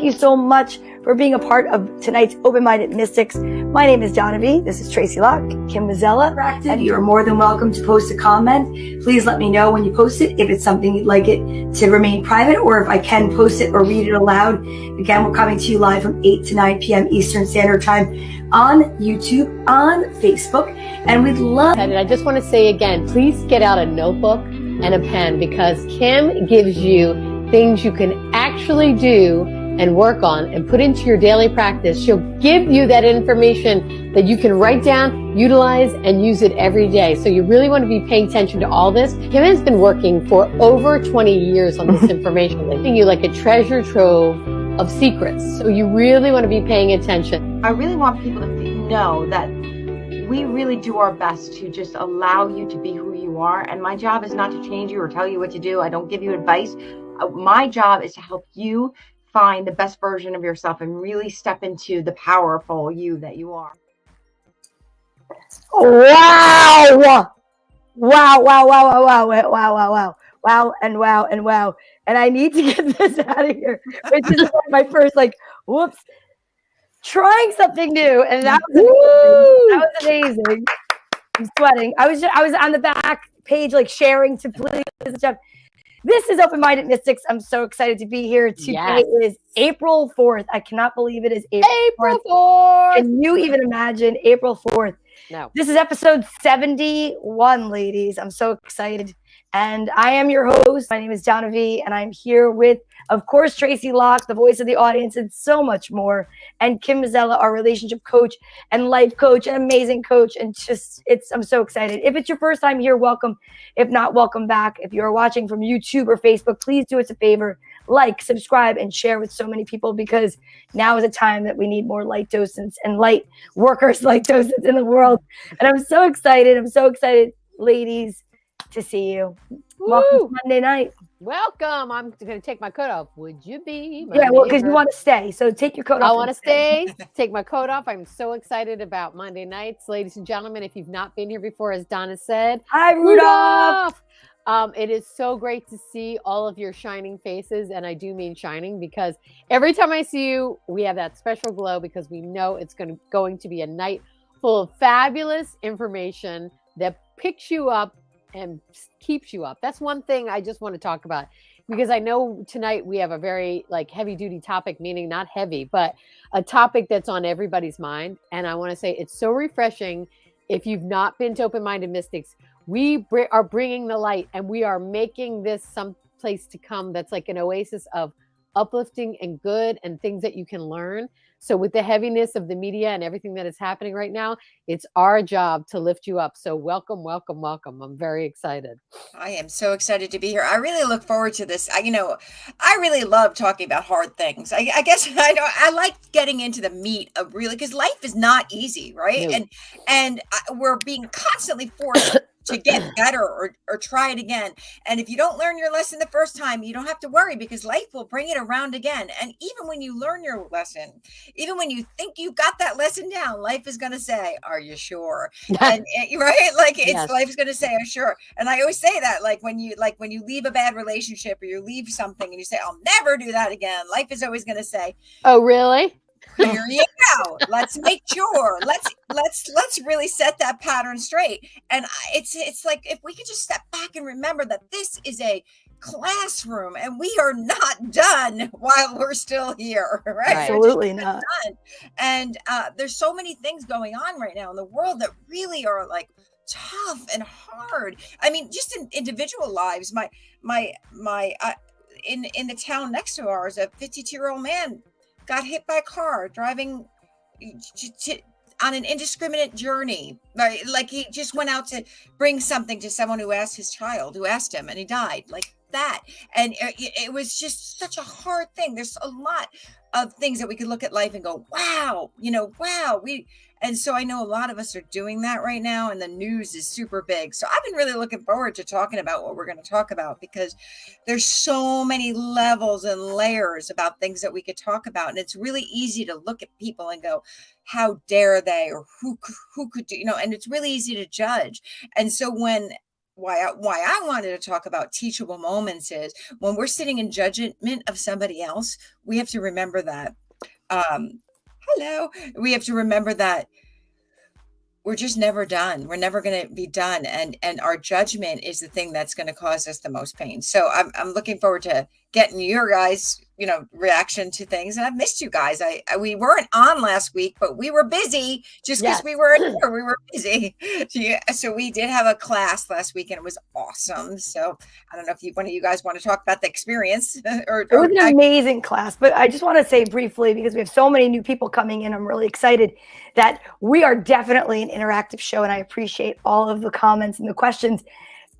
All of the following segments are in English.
you so much for being a part of tonight's Open-Minded Mystics. My name is Donna V. This is Tracy Locke, Kim Mazzella. And you're more than welcome to post a comment. Please let me know when you post it if it's something you'd like it to remain private, or if I can post it or read it aloud. Again, we're coming to you live from 8 to 9 p.m. Eastern Standard Time on YouTube, on Facebook, and we'd love... And I just want to say again, please get out a notebook and a pen, because Kim gives you things you can actually do and work on and put into your daily practice. She'll give you that information that you can write down, utilize, and use it every day. So you really want to be paying attention to all this. Kim has been working for over 20 years on this information, giving you like a treasure trove of secrets. So you really want to be paying attention. I really want people to know that we really do our best to just allow you to be who you are. And my job is not to change you or tell you what to do. I don't give you advice. My job is to help you find the best version of yourself and really step into the powerful you that you are. Wow! Wow, wow, wow, wow, wow, wow, wow, wow, wow, and wow, and wow. And I need to get this out of here, which is my first, whoops, trying something new. And that was amazing. I'm sweating. I was on the back page, sharing to please and stuff. This is Open-Minded Mystics. I'm so excited to be here. Today is April 4th. I cannot believe it is April 4th. Can you even imagine April 4th? No. This is episode 71, ladies. I'm so excited. And I am your host. My name is Donna V, and I'm here with, of course, Tracy Locke, the voice of the audience, and so much more. And Kim Mazzella, our relationship coach and life coach, an amazing coach. And I'm so excited. If it's your first time here, welcome. If not, welcome back. If you're watching from YouTube or Facebook, please do us a favor. Like, subscribe, and share with so many people, because now is a time that we need more light docents and light workers, light docents in the world. And I'm so excited. I'm so excited, ladies, to see you. Woo! Welcome to Monday night. Welcome. I'm going to take my coat off. Would you be? Yeah, well, because you want to stay. So take your coat off. I want to stay. Take my coat off. I'm so excited about Monday nights. Ladies and gentlemen, if you've not been here before, as Donna said, hi, Rudolph. It is so great to see all of your shining faces. And I do mean shining, because every time I see you, we have that special glow, because we know it's going to be a night full of fabulous information that picks you up and keeps you up. That's one thing I just want to talk about, because I know tonight we have a very heavy duty topic, meaning not heavy, but a topic that's on everybody's mind. And I want to say it's so refreshing. If you've not been to Open-Minded Mystics, we are bringing the light, and we are making this some place to come that's like an oasis of uplifting and good and things that you can learn. So with the heaviness of the media and everything that is happening right now, it's our job to lift you up. So welcome, welcome, welcome. I'm very excited. I am so excited to be here. I really look forward to this. I really love talking about hard things. I guess I like getting into the meat of really, because life is not easy, right? No. And we're being constantly forced to get better or try it again. And if you don't learn your lesson the first time, you don't have to worry, because life will bring it around again. And even when you learn your lesson, even when you think you got that lesson down, life is going to say, are you sure? And right? Yes. Life's going to say, are you sure? And I always say that, when you leave a bad relationship or you leave something and you say, I'll never do that again. Life is always going to say, oh, really? Here you go. Let's make sure. Let's really set that pattern straight. And it's like, if we could just step back and remember that this is a classroom and we are not done while we're still here, right? Absolutely not. Done. And there's so many things going on right now in the world that really are tough and hard. I mean, just in individual lives. In the town next to ours, a 52-year-old man got hit by a car driving on an indiscriminate journey. Right? He just went out to bring something to someone who asked him, and he died like that. And it was just such a hard thing. There's a lot of things that we could look at life and go, wow, wow. And so I know a lot of us are doing that right now, and the news is super big. So I've been really looking forward to talking about what we're going to talk about, because there's so many levels and layers about things that we could talk about. And it's really easy to look at people and go, how dare they, or who could do, and it's really easy to judge. And so when why I wanted to talk about teachable moments is when we're sitting in judgment of somebody else, we have to remember that. Hello, we have to remember that we're just never done. We're never going to be done, and our judgment is the thing that's going to cause us the most pain. So I'm looking forward to getting your guys, reaction to things. And I've missed you guys. We weren't on last week, but we were busy just because we were here. We were busy. So we did have a class last week, and it was awesome. So I don't know if one of you guys want to talk about the experience. It was an amazing class, but I just want to say briefly, because we have so many new people coming in, I'm really excited that we are definitely an interactive show, and I appreciate all of the comments and the questions.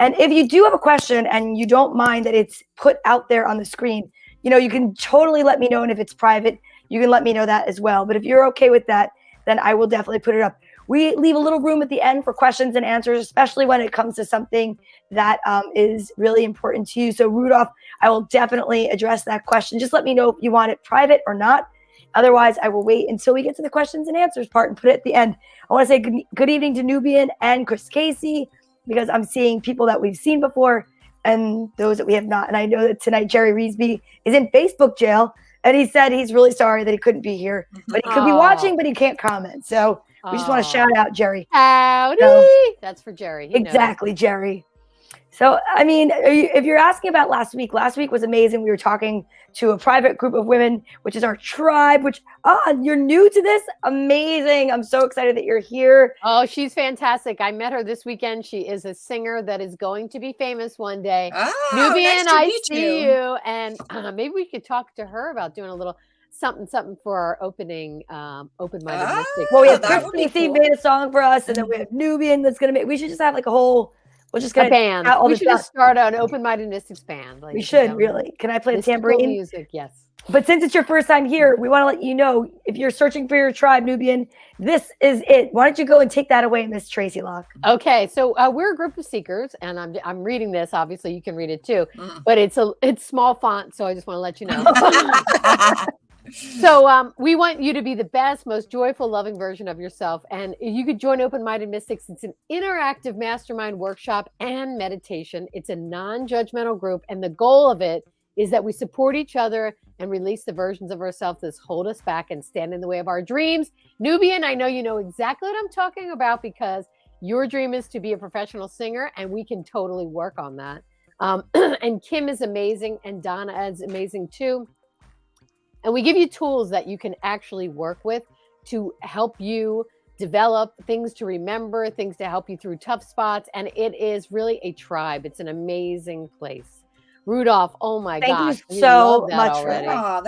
And if you do have a question and you don't mind that it's put out there on the screen, you can totally let me know. And if it's private, you can let me know that as well. But if you're okay with that, then I will definitely put it up. We leave a little room at the end for questions and answers, especially when it comes to something that is really important to you. So Rudolph, I will definitely address that question. Just let me know if you want it private or not. Otherwise, I will wait until we get to the questions and answers part and put it at the end. I want to say good evening to Nubian and Chris Casey, because I'm seeing people that we've seen before and those that we have not. And I know that tonight Jerry Reesby is in Facebook jail, and he said he's really sorry that he couldn't be here, but he could be watching, but he can't comment. So we just want to shout out Jerry. Howdy! That's for Jerry. He exactly, knows. Jerry. So, I mean, if you're asking about last week was amazing. We were talking to a private group of women, which is our tribe, which, you're new to this. Amazing. I'm so excited that you're here. Oh, she's fantastic. I met her this weekend. She is a singer that is going to be famous one day. Nubian, I see you. And maybe we could talk to her about doing a little something for our open-minded mystic. Well, we have Tracy made a song for us, and then we have Nubian that's going to make, we should just have like a whole, we're just going to band. We should just start an open-minded mystics band. We should really. Can I play the tambourine? Music, yes. But since it's your first time here, we want to let you know, if you're searching for your tribe, Nubian, this is it. Why don't you go and take that away, Miss Tracy Locke? Okay, so we're a group of seekers, and I'm reading this. Obviously, you can read it too, but it's small font, so I just want to let you know. So we want you to be the best, most joyful, loving version of yourself. And you could join Open-Minded Mystics. It's an interactive mastermind workshop and meditation. It's a non-judgmental group. And the goal of it is that we support each other and release the versions of ourselves that hold us back and stand in the way of our dreams. Nubian, I know you know exactly what I'm talking about, because your dream is to be a professional singer, and we can totally work on that. And Kim is amazing, and Donna is amazing too. And we give you tools that you can actually work with to help you develop things to remember, things to help you through tough spots. And it is really a tribe. It's an amazing place. Rudolph, oh my gosh. Thank you so much.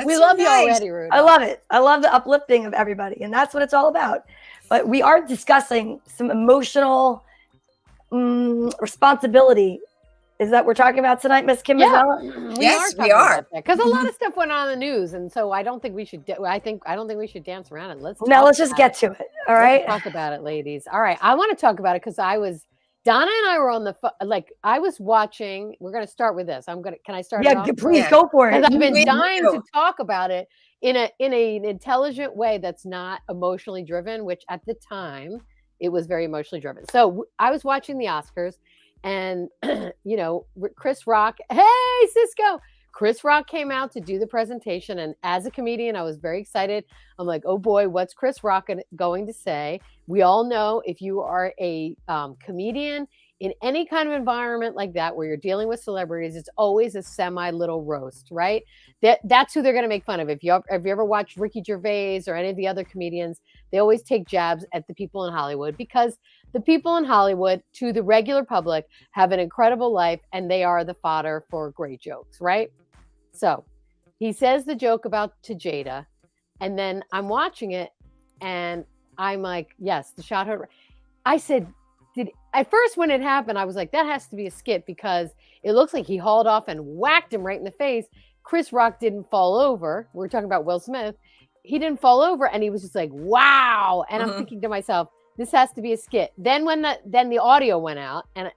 We love you already, Rudolph. I love it. I love the uplifting of everybody. And that's what it's all about. But we are discussing some emotional responsibility. Is that we're talking about tonight, Miss Kim? Yeah, yes, we are. Because a lot of stuff went on in the news, and so I don't think we should. I don't think we should dance around it. Let's just get to it. All right, let's talk about it, ladies. All right, I want to talk about it because Donna and I were on the I was watching. We're going to start with this. Can I start? Yeah, please go for it. Because I've been dying to talk about it in an intelligent way that's not emotionally driven. Which at the time it was very emotionally driven. So I was watching the Oscars. And, Chris Rock, hey, Cisco, Chris Rock came out to do the presentation. And as a comedian, I was very excited. I'm like, oh boy, what's Chris Rock going to say? We all know if you are a comedian in any kind of environment like that, where you're dealing with celebrities, it's always a semi-little roast, right? That's who they're going to make fun of. If you ever watched Ricky Gervais or any of the other comedians, they always take jabs at the people in Hollywood, because the people in Hollywood, to the regular public, have an incredible life, and they are the fodder for great jokes, right? So he says the joke to Jada, and then I'm watching it, and I'm like, yes, the shot heard. I said, at first when it happened, I was like, that has to be a skit, because it looks like he hauled off and whacked him right in the face. Chris Rock didn't fall over. We're talking about Will Smith. He didn't fall over, and he was just like, wow. And I'm thinking to myself, this has to be a skit. Then then the audio went out, and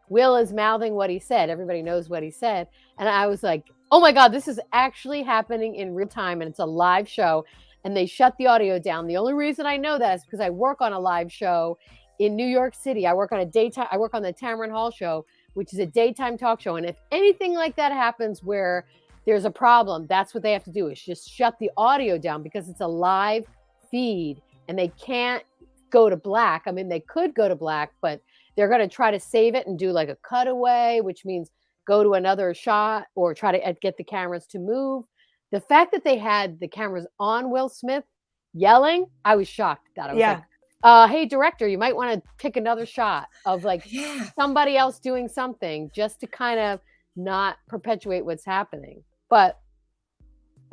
Will is mouthing what he said. Everybody knows what he said. And I was like, oh my God, this is actually happening in real time, and it's a live show. And they shut the audio down. The only reason I know that is because I work on a live show in New York City. I work on the Tamron Hall show, which is a daytime talk show. And if anything like that happens where there's a problem, that's what they have to do, is just shut the audio down, because it's a live feed and they can't go to black. I mean, they could go to black, but they're going to try to save it and do like a cutaway, which means go to another shot or try to get the cameras to move. The fact that they had the cameras on Will Smith yelling, I was shocked at that. I was like, hey, director, you might want to pick another shot of like somebody else doing something just to kind of not perpetuate what's happening. But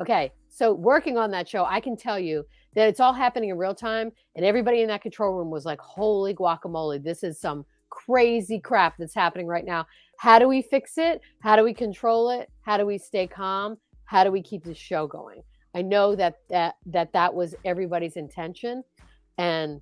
okay, so working on that show, I can tell you that it's all happening in real time, and everybody in that control room was like, holy guacamole, this is some crazy crap that's happening right now. How do we fix it? How do we control it? How do we stay calm? How do we keep the show going? I know that was everybody's intention. And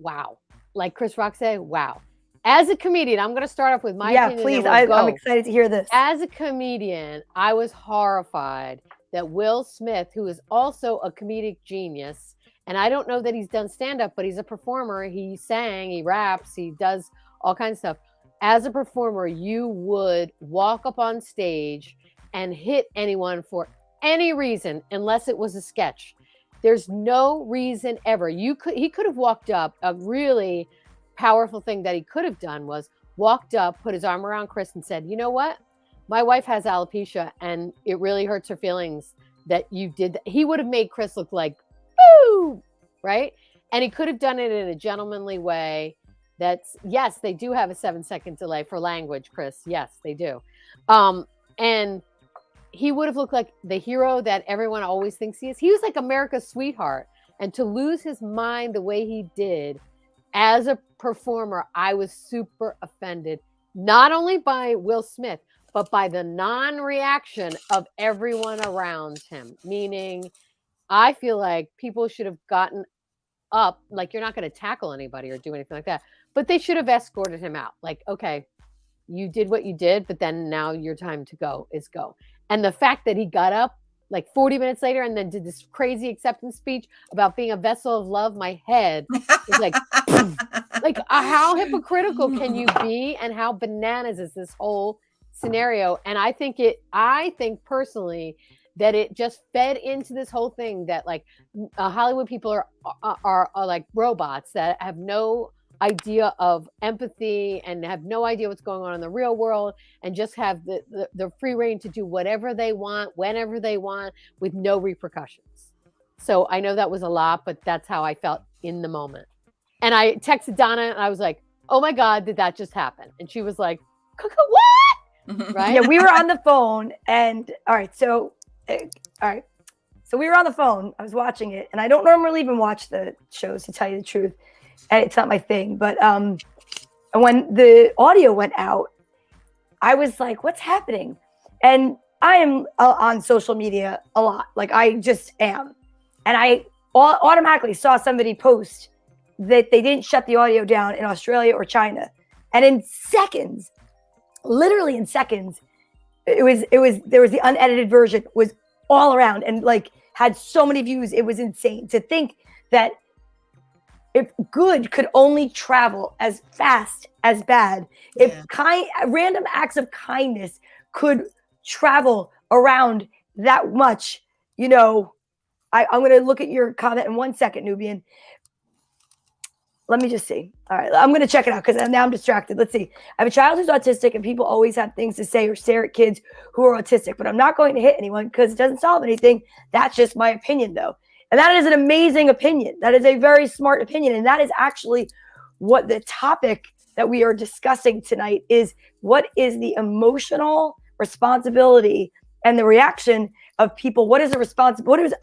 wow, like Chris Rock said, wow. As a comedian, I'm going to start off with my opinion. Please. I'm excited to hear this. As a comedian, I was horrified that Will Smith, who is also a comedic genius, and I don't know that he's done stand-up, but he's a performer. He sang, he raps, he does all kinds of stuff. As a performer, you would walk up on stage and hit anyone for any reason, unless it was a sketch. There's no reason ever. He could have walked up. A really powerful thing that he could have done was walked up, put his arm around Chris and said, you know what? My wife has alopecia and it really hurts her feelings that you did that. He would have made Chris look like, boo, right? And he could have done it in a gentlemanly way. Yes, they do have a 7-second delay for language, Chris. Yes, they do. And he would have looked like the hero that everyone always thinks he is. He was like America's sweetheart. And to lose his mind the way he did as a performer, I was super offended, not only by Will Smith, but by the non-reaction of everyone around him. Meaning, I feel like people should have gotten up, like you're not going to tackle anybody or do anything like that, but they should have escorted him out. Like, okay, you did what you did, but then now your time to go is go. And the fact that he got up like 40 minutes later and then did this crazy acceptance speech about being a vessel of love, my head was like, how hypocritical can you be? And how bananas is this whole scenario? And I think personally that it just fed into this whole thing that like Hollywood people are like robots that have no idea of empathy and have no idea what's going on in the real world and just have the free reign to do whatever they want, whenever they want, with no repercussions. So I know that was a lot, but that's how I felt in the moment. And I texted Donna and I was like, oh my God, did that just happen? And she was like, what? Right? Yeah, we were on the phone and So we were on the phone. I was watching it and I don't normally even watch the shows, to tell you the truth. And it's not my thing, but when the audio went out, I was like, what's happening? And I am on social media a lot. Like I just am. And I automatically saw somebody post that they didn't shut the audio down in Australia or China. And in seconds, literally in seconds, there was the unedited version was all around and like had so many views. It was insane to think that if good could only travel as fast as bad, if random acts of kindness could travel around that much, I'm going to look at your comment in 1 second, Nubian. Let me just see. All right, I'm going to check it out because now I'm distracted. Let's see. I have a child who's autistic and people always have things to say or stare at kids who are autistic, but I'm not going to hit anyone because it doesn't solve anything. That's just my opinion, though. And that is an amazing opinion. That is a very smart opinion. And that is actually what the topic that we are discussing tonight is. What is the emotional responsibility and the reaction of people? What is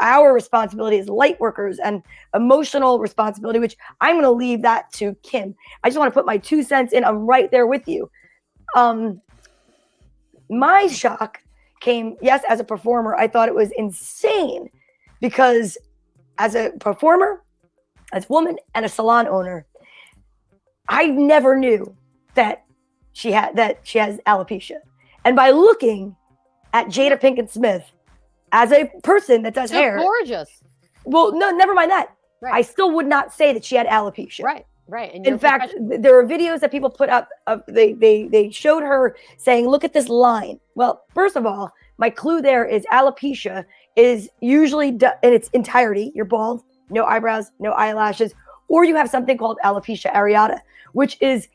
our responsibility as light workers and emotional responsibility, which I'm going to leave that to Kim. I just want to put my 2 cents in. I'm right there with you. My shock came, yes, as a performer, I thought it was insane because as a performer, as a woman and a salon owner, I never knew that she has alopecia. And by looking at Jada Pinkett Smith as a person that does hair, gorgeous. Well, no, never mind that. Right. I still would not say that she had alopecia. Right. Right. And In fact, there are videos that people put up of they showed her saying, look at this line. Well, first of all, my clue there is alopecia is usually in its entirety. You're bald, no eyebrows, no eyelashes, or you have something called alopecia areata, which is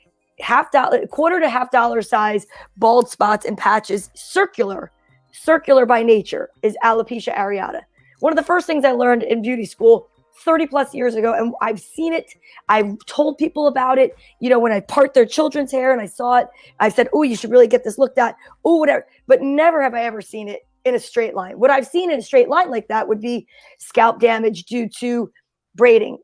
quarter to $50 size bald spots and patches, circular by nature, is alopecia areata. One of the first things I learned in beauty school 30 plus years ago, and I've seen it. I've told people about it. You know, when I part their children's hair and I saw it, I said, oh, you should really get this looked at. Oh, whatever. But never have I ever seen it in a straight line. What I've seen in a straight line like that would be scalp damage due to braiding,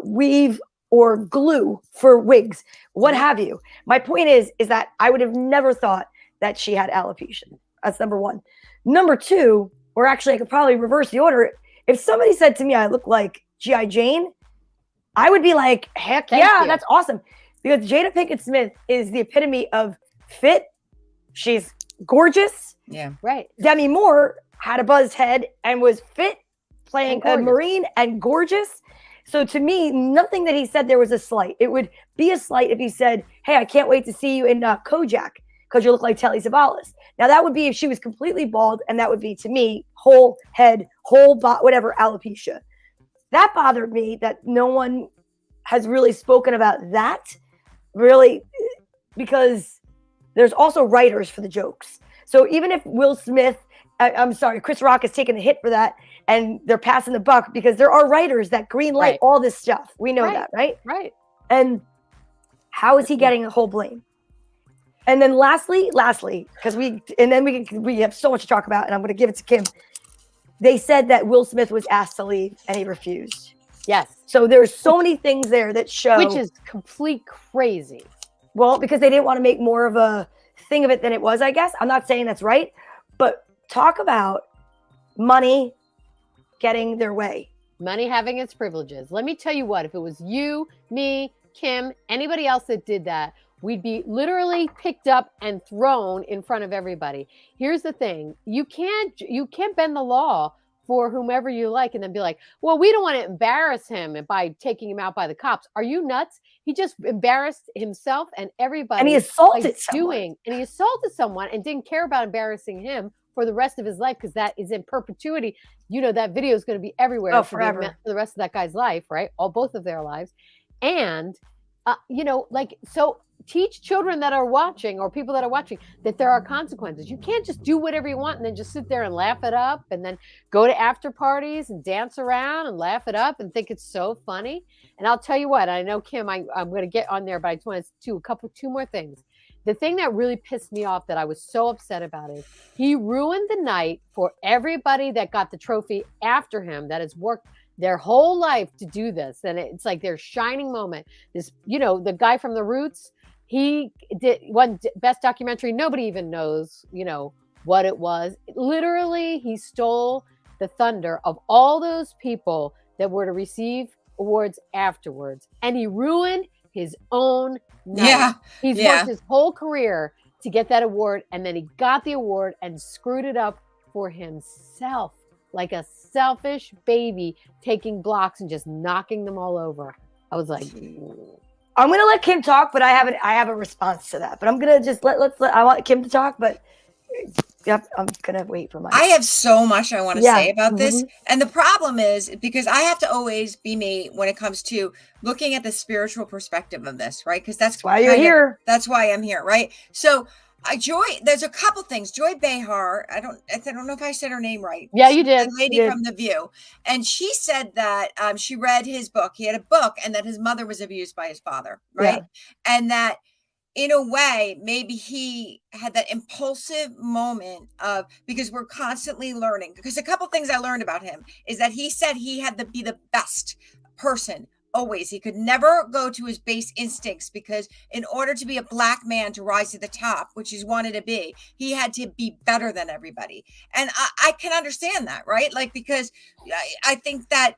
weave, or glue for wigs, what have you. My point is that I would have never thought that she had alopecia. That's number one. Number two, or actually I could probably reverse the order. If somebody said to me I look like G.I. Jane, I would be like, heck yeah, that's awesome. Because Jada Pinkett Smith is the epitome of fit. She's gorgeous. Yeah. Right. Demi Moore had a buzzed head and was fit, playing a Marine, and gorgeous. So to me, nothing that he said there was a slight. It would be a slight if he said, hey, I can't wait to see you in Kojak because you look like Telly Savalas. Now that would be if she was completely bald, and that would be, to me, whole head, whole body, whatever, alopecia. That bothered me that no one has really spoken about that, really, because there's also writers for the jokes. So even if Will Smith, I'm sorry, Chris Rock has taken the hit for that, and they're passing the buck because there are writers that green light all this stuff. We know that, right? Right. And how is he getting the whole blame? And then lastly, because we have so much to talk about, and I'm going to give it to Kim. They said that Will Smith was asked to leave and he refused. Yes. So there's so many things there that show. Which is complete crazy. Well, because they didn't want to make more of a thing of it than it was, I guess. I'm not saying that's right, but talk about money getting their way. Money having its privileges. Let me tell you what, if it was you, me, Kim, anybody else that did that, we'd be literally picked up and thrown in front of everybody. Here's the thing. You can't bend the law for whomever you like and then be like, well, we don't want to embarrass him by taking him out by the cops. Are you nuts? He just embarrassed himself and everybody. And he assaulted someone. And he assaulted someone and didn't care about embarrassing him for the rest of his life, because that is in perpetuity. You know, that video is going to be everywhere forever for the rest of that guy's life, right? Both of their lives. And, so teach children that are watching, or people that are watching, that there are consequences. You can't just do whatever you want and then just sit there and laugh it up and then go to after parties and dance around and laugh it up and think it's so funny. And I'll tell you what, I know, Kim, I'm going to get on there, but I just want to do two more things. The thing that really pissed me off, that I was so upset about, is he ruined the night for everybody that got the trophy after him, that has worked their whole life to do this. And it's like their shining moment. This, the guy from The Roots, he did one best documentary. Nobody even knows, what it was. Literally, he stole the thunder of all those people that were to receive awards afterwards. And he ruined his own night. Yeah. He's worked his whole career to get that award, and then he got the award and screwed it up for himself, like a selfish baby, taking blocks and just knocking them all over. I was like, I'm gonna let Kim talk, but I have a response to that. But I'm gonna just I want Kim to talk, but I'm gonna wait for my. I have so much I want to say about this, and the problem is because I have to always be me when it comes to looking at the spiritual perspective of this, right? Because that's why you're here. That's why I'm here, right? So. Joy, there's a couple things. Joy Behar, I don't know if I said her name right. Yeah, you did. The lady from The View. And she said that she read his book. He had a book, and that his mother was abused by his father, right? Yeah. And that in a way, maybe he had that impulsive moment of, because we're constantly learning. Because a couple things I learned about him is that he said he had to be the best person. Always. He could never go to his base instincts, because in order to be a Black man to rise to the top, which he's wanted to be, he had to be better than everybody. And I can understand that, right? Like, because I think that,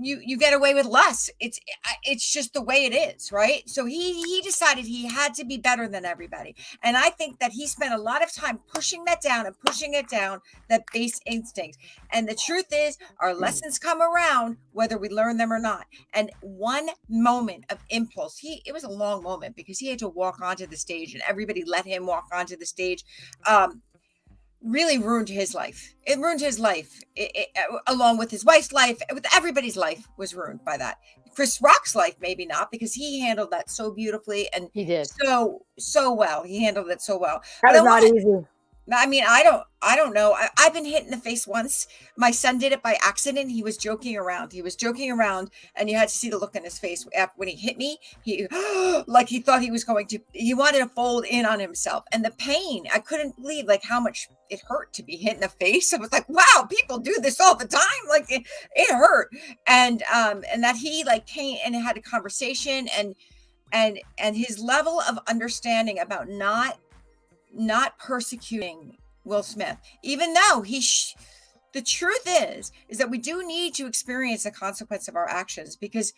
you get away with less. It's just the way it is, right? So he decided he had to be better than everybody, and I think that he spent a lot of time pushing that down and pushing it down, that base instinct. And the truth is, our lessons come around whether we learn them or not. And one moment of impulse, it was a long moment because he had to walk onto the stage and everybody let him walk onto the stage, really ruined his life. It ruined his life, along with his wife's life. With everybody's life was ruined by that. Chris Rock's life, maybe not, because he handled that so beautifully, and He did. so well. He handled it so well. That was not easy. I mean, I don't know. I've been hit in the face once. My son did it by accident. He was joking around. And you had to see the look in his face when he hit me. He like he thought he was going to. He wanted to fold in on himself, and the pain. I couldn't believe like how much it hurt to be hit in the face. I was like, wow, people do this all the time. Like it hurt, and that he like came and had a conversation, and his level of understanding about not persecuting Will Smith, even though the truth is that we do need to experience the consequence of our actions. Because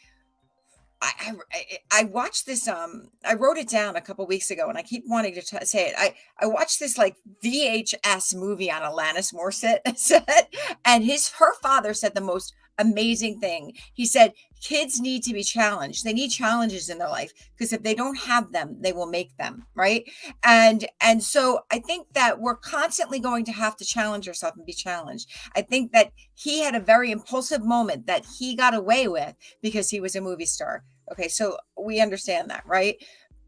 I watched this, I wrote it down a couple weeks ago and I keep wanting to say it. I watched this like VHS movie on Alanis Morissette and her father said the most amazing thing. He said, kids need to be challenged. They need challenges in their life because if they don't have them, they will make them, right? And so I think that we're constantly going to have to challenge ourselves and be challenged. I think that he had a very impulsive moment that he got away with because he was a movie star. Okay, so we understand that, right?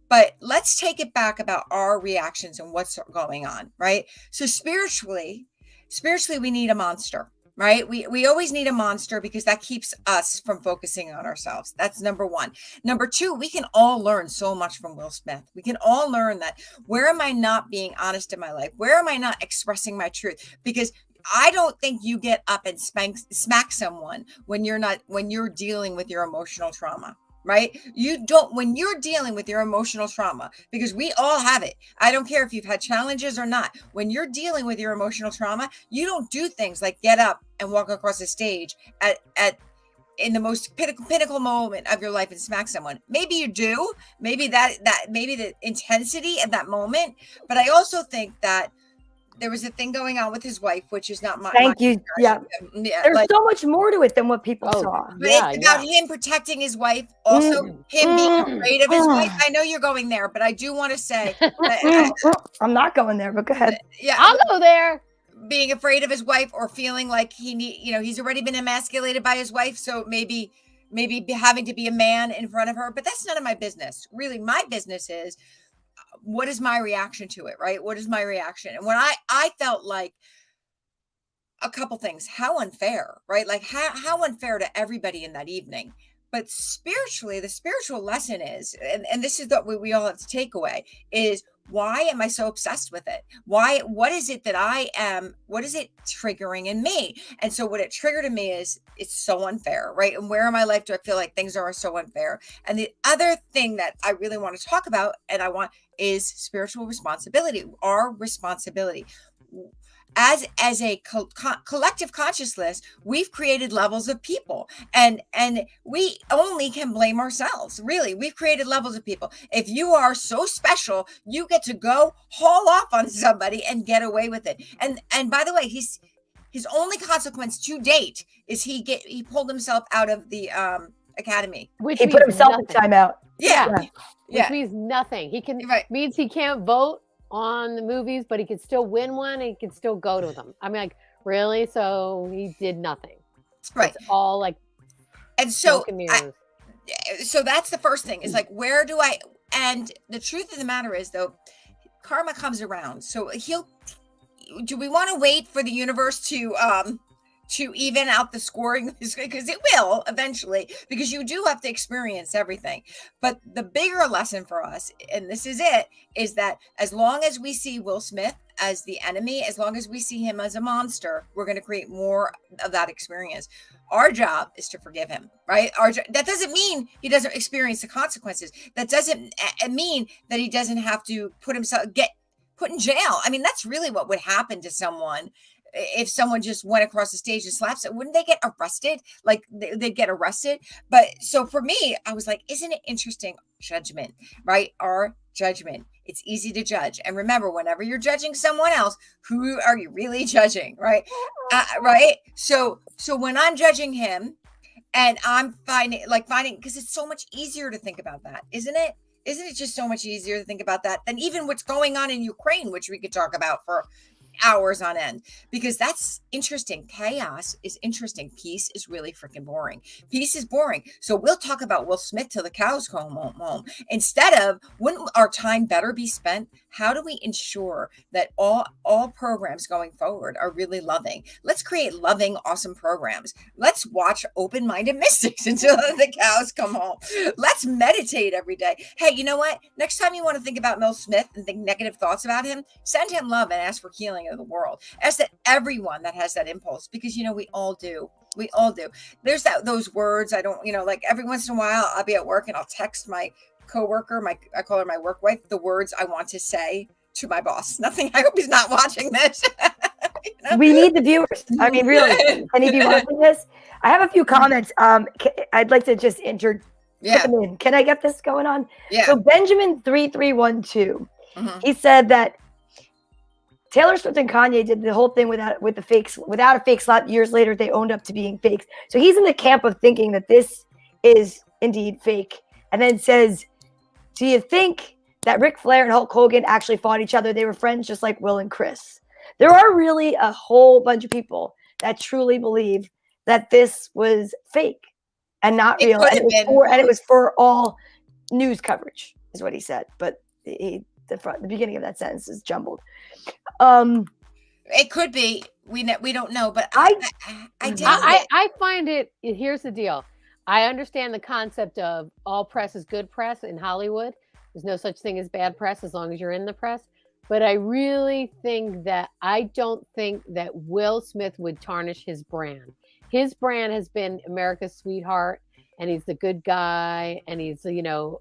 But let's take it back about our reactions and what's going on, right? So spiritually, we need a monster. Right? We always need a monster because that keeps us from focusing on ourselves. That's number one. Number two, we can all learn so much from Will Smith. We can all learn that where am I not being honest in my life? Where am I not expressing my truth? Because I don't think you get up and smack someone when you're dealing with your emotional trauma. Right? You don't, when you're dealing with your emotional trauma, because we all have it. I don't care if you've had challenges or not. When you're dealing with your emotional trauma, you don't do things like get up and walk across the stage in the most pinnacle moment of your life and smack someone. Maybe you do, maybe maybe the intensity of that moment. But I also think that there was a thing going on with his wife, which is not my. Thank you. Yeah. There's like, so much more to it than what people saw. But it's about him protecting his wife, also him being afraid of his wife. I know you're going there, but I do want to say. I'm not going there, but go ahead. Yeah, I'll go there. Being afraid of his wife or feeling like he's already been emasculated by his wife, so maybe having to be a man in front of her. But that's none of my business. Really, my business is, what is my reaction to it, right? What is my reaction? And when I felt like a couple things, how unfair, right? Like how unfair to everybody in that evening. But spiritually, the spiritual lesson is, and this is what we all have to take away, is why am I so obsessed with it? What is it that what is it triggering in me? And so what it triggered in me is it's so unfair, right? And where in my life do I feel like things are so unfair? And the other thing that I really want to talk about is spiritual responsibility, our responsibility. As a collective consciousness, we've created levels of people, and we only can blame ourselves. Really, we've created levels of people. If you are so special, you get to go haul off on somebody and get away with it. And by the way, his only consequence to date is he pulled himself out of the academy. Which he put himself in timeout. Yeah. Which means nothing. Means he can't vote on the movies, but he could still win one and he could still go to them. I mean, like, really? So he did nothing. Right. It's all like, and so so that's the first thing. Is like, where do I, and the truth of the matter is though, karma comes around. So do we want to wait for the universe to even out the scoring? Because it will eventually, because you do have to experience everything. But the bigger lesson for us, and this is it, is that as long as we see Will Smith as the enemy, as long as we see him as a monster, we're going to create more of that experience. Our job is to forgive him, right? That doesn't mean he doesn't experience the consequences. That doesn't mean that he doesn't have to get put in jail. I mean, that's really what would happen to someone. if someone just went across the stage and slaps it, wouldn't they get arrested? Like they'd get arrested. But so for me, I was like, isn't it interesting? Judgment, right? Our judgment. It's easy to judge. And remember, whenever you're judging someone else, who are you really judging, right? Right. So when I'm judging him, and I'm finding, because it's so much easier to think about that, isn't it? Isn't it just so much easier to think about that than even what's going on in Ukraine, which we could talk about for hours on end, because that's interesting. Chaos is interesting. Peace is really freaking boring. Peace is boring. So we'll talk about Will Smith till the cows come home. Instead of, wouldn't our time better be spent? How do we ensure that all programs going forward are really loving? Let's create loving, awesome programs. Let's watch open-minded mystics until the cows come home. Let's meditate every day. Hey, you know what? Next time you want to think about Will Smith and think negative thoughts about him, send him love and ask for healing of the world. Ask that everyone that has that impulse, because we all do. We all do. There's those words. I don't, like every once in a while I'll be at work and I'll text my coworker, I call her my work wife, the words I want to say to my boss. Nothing. I hope he's not watching this. We need the viewers. I mean, really, can he be watching this? I have a few comments. I'd like to just them in. Can I get this going on? Yeah. So Benjamin 3312, he said that Taylor Swift and Kanye did the whole thing without a fake slap. Years later, they owned up to being fakes. So he's in the camp of thinking that this is indeed fake. And then says, do you think that Ric Flair and Hulk Hogan actually fought each other? They were friends just like Will and Chris. There are really a whole bunch of people that truly believe that this was fake and not real. And it was for all news coverage, is what he said. But the beginning of that sentence is jumbled. It could be. We don't know, but I find it. Here's the deal. I understand the concept of all press is good press in Hollywood. There's no such thing as bad press as long as you're in the press. But I really think that I don't think that Will Smith would tarnish his brand. His brand has been America's sweetheart, and he's the good guy, and he's Mr.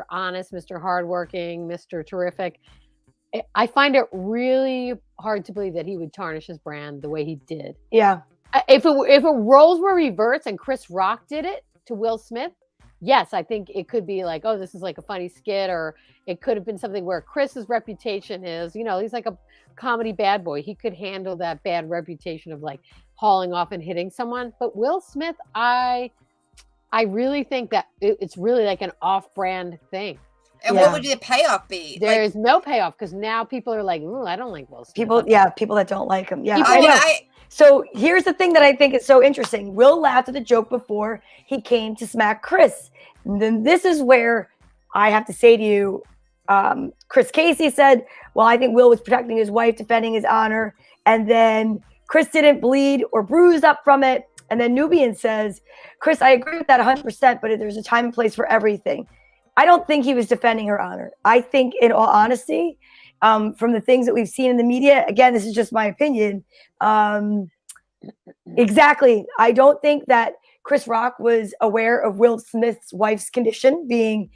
Honest, Mr. Hardworking, Mr. Terrific. I find it really hard to believe that he would tarnish his brand the way he did. Yeah. If roles were reversed and Chris Rock did it to Will Smith, yes, I think it could be like, oh, this is like a funny skit, or it could have been something where Chris's reputation is, he's like a comedy bad boy. He could handle that bad reputation of like hauling off and hitting someone. But Will Smith, I really think that it's really like an off-brand thing. And what would the payoff be? There's no payoff, because now people are like, I don't like Will Smith. People that don't like him. Yeah, I know. So here's the thing that I think is so interesting. Will laughed at the joke before he came to smack Chris. And then this is where I have to say to you, Chris Casey said, well, I think Will was protecting his wife, defending his honor. And then Chris didn't bleed or bruise up from it. And then Nubian says, Chris, I agree with that 100%, but there's a time and place for everything. I don't think he was defending her honor. I think, in all honesty, from the things that we've seen in the media, again, this is just my opinion. Exactly. I don't think that Chris Rock was aware of Will Smith's wife's condition being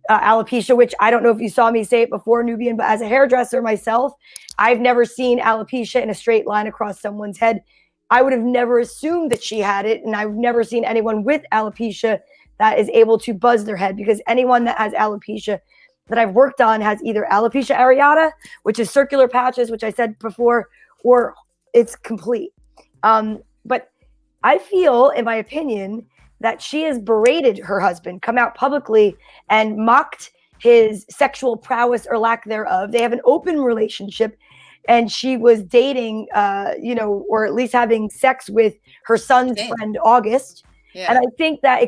alopecia, which I don't know if you saw me say it before, Nubian, but as a hairdresser myself, I've never seen alopecia in a straight line across someone's head. I would have never assumed that she had it, and I've never seen anyone with alopecia that is able to buzz their head, because anyone that has alopecia that I've worked on has either alopecia areata, which is circular patches, which I said before, or it's complete. But I feel, in my opinion, that she has berated her husband, come out publicly and mocked his sexual prowess or lack thereof. They have an open relationship, and she was dating, or at least having sex with her son's friend, August. Yeah. And I think that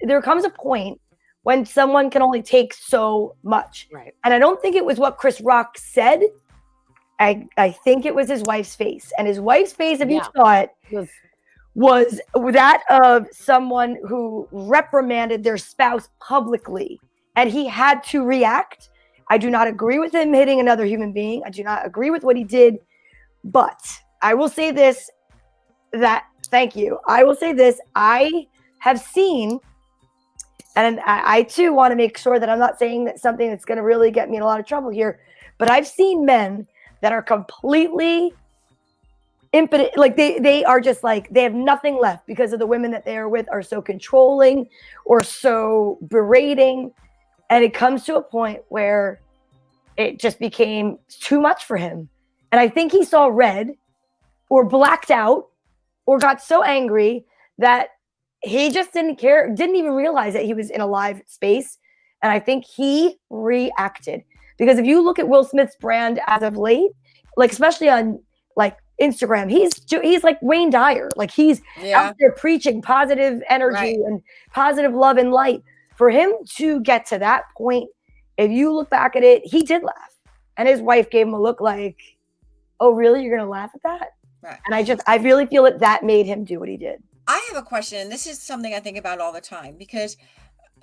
there comes a point when someone can only take so much. Right. And I don't think it was what Chris Rock said. I think it was his wife's face. And his wife's face, if you saw it, was that of someone who reprimanded their spouse publicly. And he had to react. I do not agree with him hitting another human being. I do not agree with what he did. But I will say this, thank you. I will say this. I have seen, and I too want to make sure that I'm not saying that something that's going to really get me in a lot of trouble here, but I've seen men that are completely impotent. Like they are just like, they have nothing left because of the women that they are with are so controlling or so berating. And it comes to a point where it just became too much for him. And I think he saw red or blacked out or got so angry that he just didn't care, didn't even realize that he was in a live space. And I think he reacted, because if you look at Will Smith's brand as of late, like especially on like Instagram, he's like Wayne Dyer. Like he's out there preaching positive energy and positive love and light. For him to get to that point, if you look back at it, he did laugh. And his wife gave him a look like, oh, really? You're going to laugh at that? Right. And I really feel that made him do what he did. I have a question, and this is something I think about all the time, because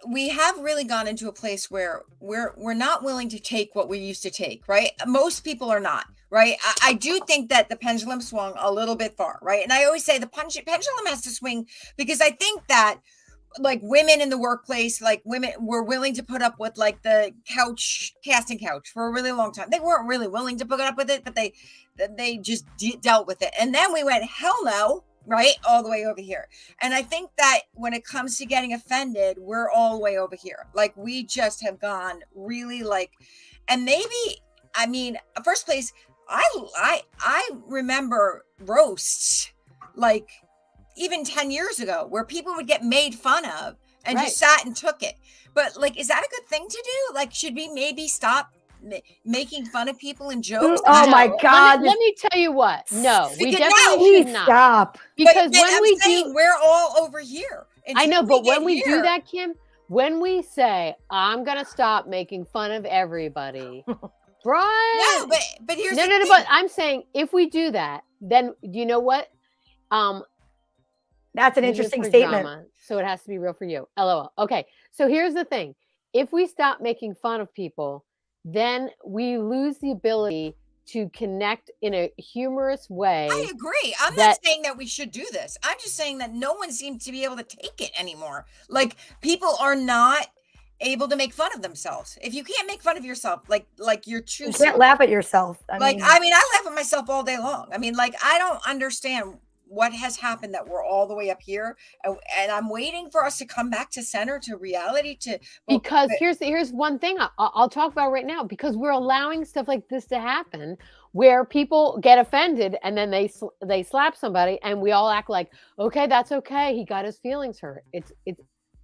we have really gone into a place where we're not willing to take what we used to take, right? Most people are not, right? I do think that the pendulum swung a little bit far, right? And I always say the pendulum has to swing, because I think that like women in the workplace, like women were willing to put up with like the casting couch for a really long time. They weren't really willing to put up with it, but they just dealt with it. And then we went, hell no, right? All the way over here. And I think that when it comes to getting offended, we're all the way over here. Like we just have gone really like, and maybe, I mean, first place, I remember roasts like even 10 years ago where people would get made fun of and just sat and took it. But like, is that a good thing to do? Like, should we maybe stop making fun of people and jokes? Oh my God. Let me tell you what. No, we definitely should not. Stop. Because when we do, we're all over here. I know, but when we do that, Kim, when we say, I'm going to stop making fun of everybody, Brian. No, but here's no, but I'm saying if we do that, then you know what? That's an interesting statement. Drama, so it has to be real for you. LOL. Okay. So here's the thing. If we stop making fun of people, then we lose the ability to connect in a humorous way. I agree. I'm not saying that we should do this. I'm just saying that no one seems to be able to take it anymore. Like people are not able to make fun of themselves. If you can't make fun of yourself, like you're too. You can't laugh at yourself. I mean, I laugh at myself all day long. I mean, like I don't understand what has happened that we're all the way up here, and I'm waiting for us to come back to center, to reality, because here's one thing I'll talk about right now, because we're allowing stuff like this to happen where people get offended and then they slap somebody and we all act like, okay, that's okay, he got his feelings hurt. It's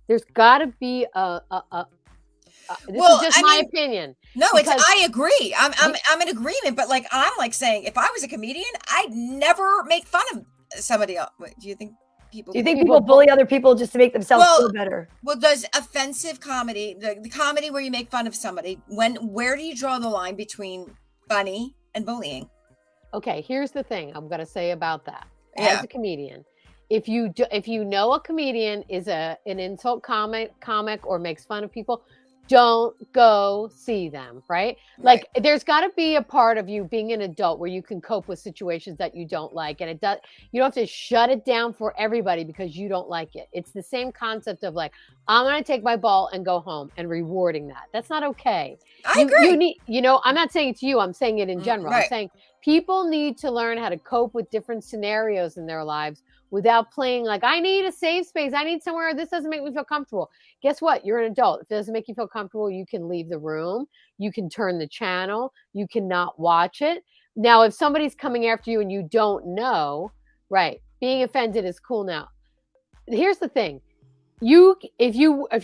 there's got to be this is just my opinion. No, I agree. I'm in agreement, but like I'm like saying, if I was a comedian, I'd never make fun of somebody else. Do you think people bully other people just to make themselves feel better? Well, does offensive comedy, the comedy where you make fun of somebody, where do you draw the line between funny and bullying? Okay, here's the thing I'm going to say about that. As a comedian, if you know a comedian is an insult comic or makes fun of people, don't go see them, right? Like there's got to be a part of you being an adult where you can cope with situations that you don't like. And you don't have to shut it down for everybody because you don't like it. It's the same concept of like, I'm going to take my ball and go home and rewarding that. That's not okay. I agree. You need, I'm not saying it to you. I'm saying it in general. I'm saying people need to learn how to cope with different scenarios in their lives without playing like, I need a safe space. I need somewhere. This doesn't make me feel comfortable. Guess what? You're an adult. If it doesn't make you feel comfortable, you can leave the room. You can turn the channel. You cannot watch it. Now, if somebody's coming after you and you don't know, being offended is cool now. Here's the thing. If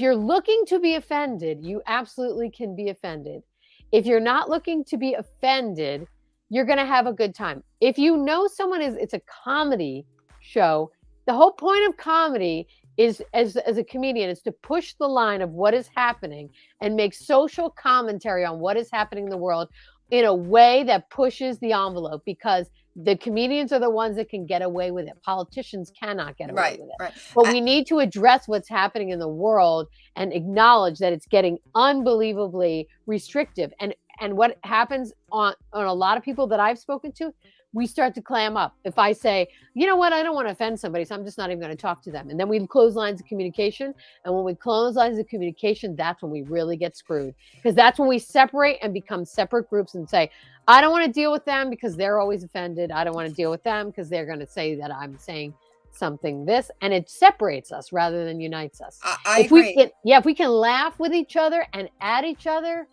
you're looking to be offended, you absolutely can be offended. If you're not looking to be offended, you're going to have a good time. If you know someone it's a comedy show, the whole point of comedy is as a comedian is to push the line of what is happening and make social commentary on what is happening in the world in a way that pushes the envelope, because the comedians are the ones that can get away with it. Politicians cannot get away with it. But we need to address what's happening in the world and acknowledge that it's getting unbelievably restrictive. And what happens on a lot of people that I've spoken to, we start to clam up. If I say, you know what, I don't want to offend somebody, so I'm just not even going to talk to them. And then we close lines of communication. And when we close lines of communication, that's when we really get screwed. Because that's when we separate and become separate groups and say, I don't want to deal with them because they're always offended. I don't want to deal with them because they're going to say that I'm saying something this, and it separates us rather than unites us. I agree. If we can laugh with each other and at each other.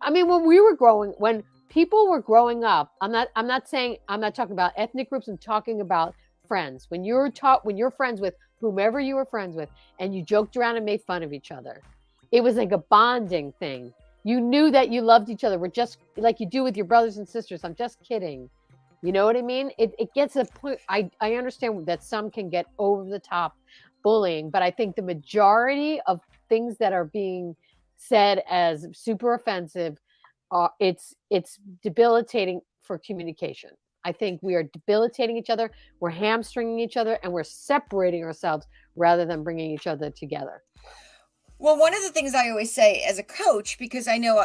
I mean, when people were growing up, I'm not talking about ethnic groups. I'm talking about friends. When you're friends with whomever you were friends with, and you joked around and made fun of each other, it was like a bonding thing. You knew that you loved each other. We're just like you do with your brothers and sisters. I'm just kidding. You know what I mean? It gets a point. I understand that some can get over the top bullying, but I think the majority of things that are being said as super offensive, it's debilitating for communication. I think we are debilitating each other. We're hamstringing each other, and we're separating ourselves rather than bringing each other together. Well, one of the things I always say as a coach, because I know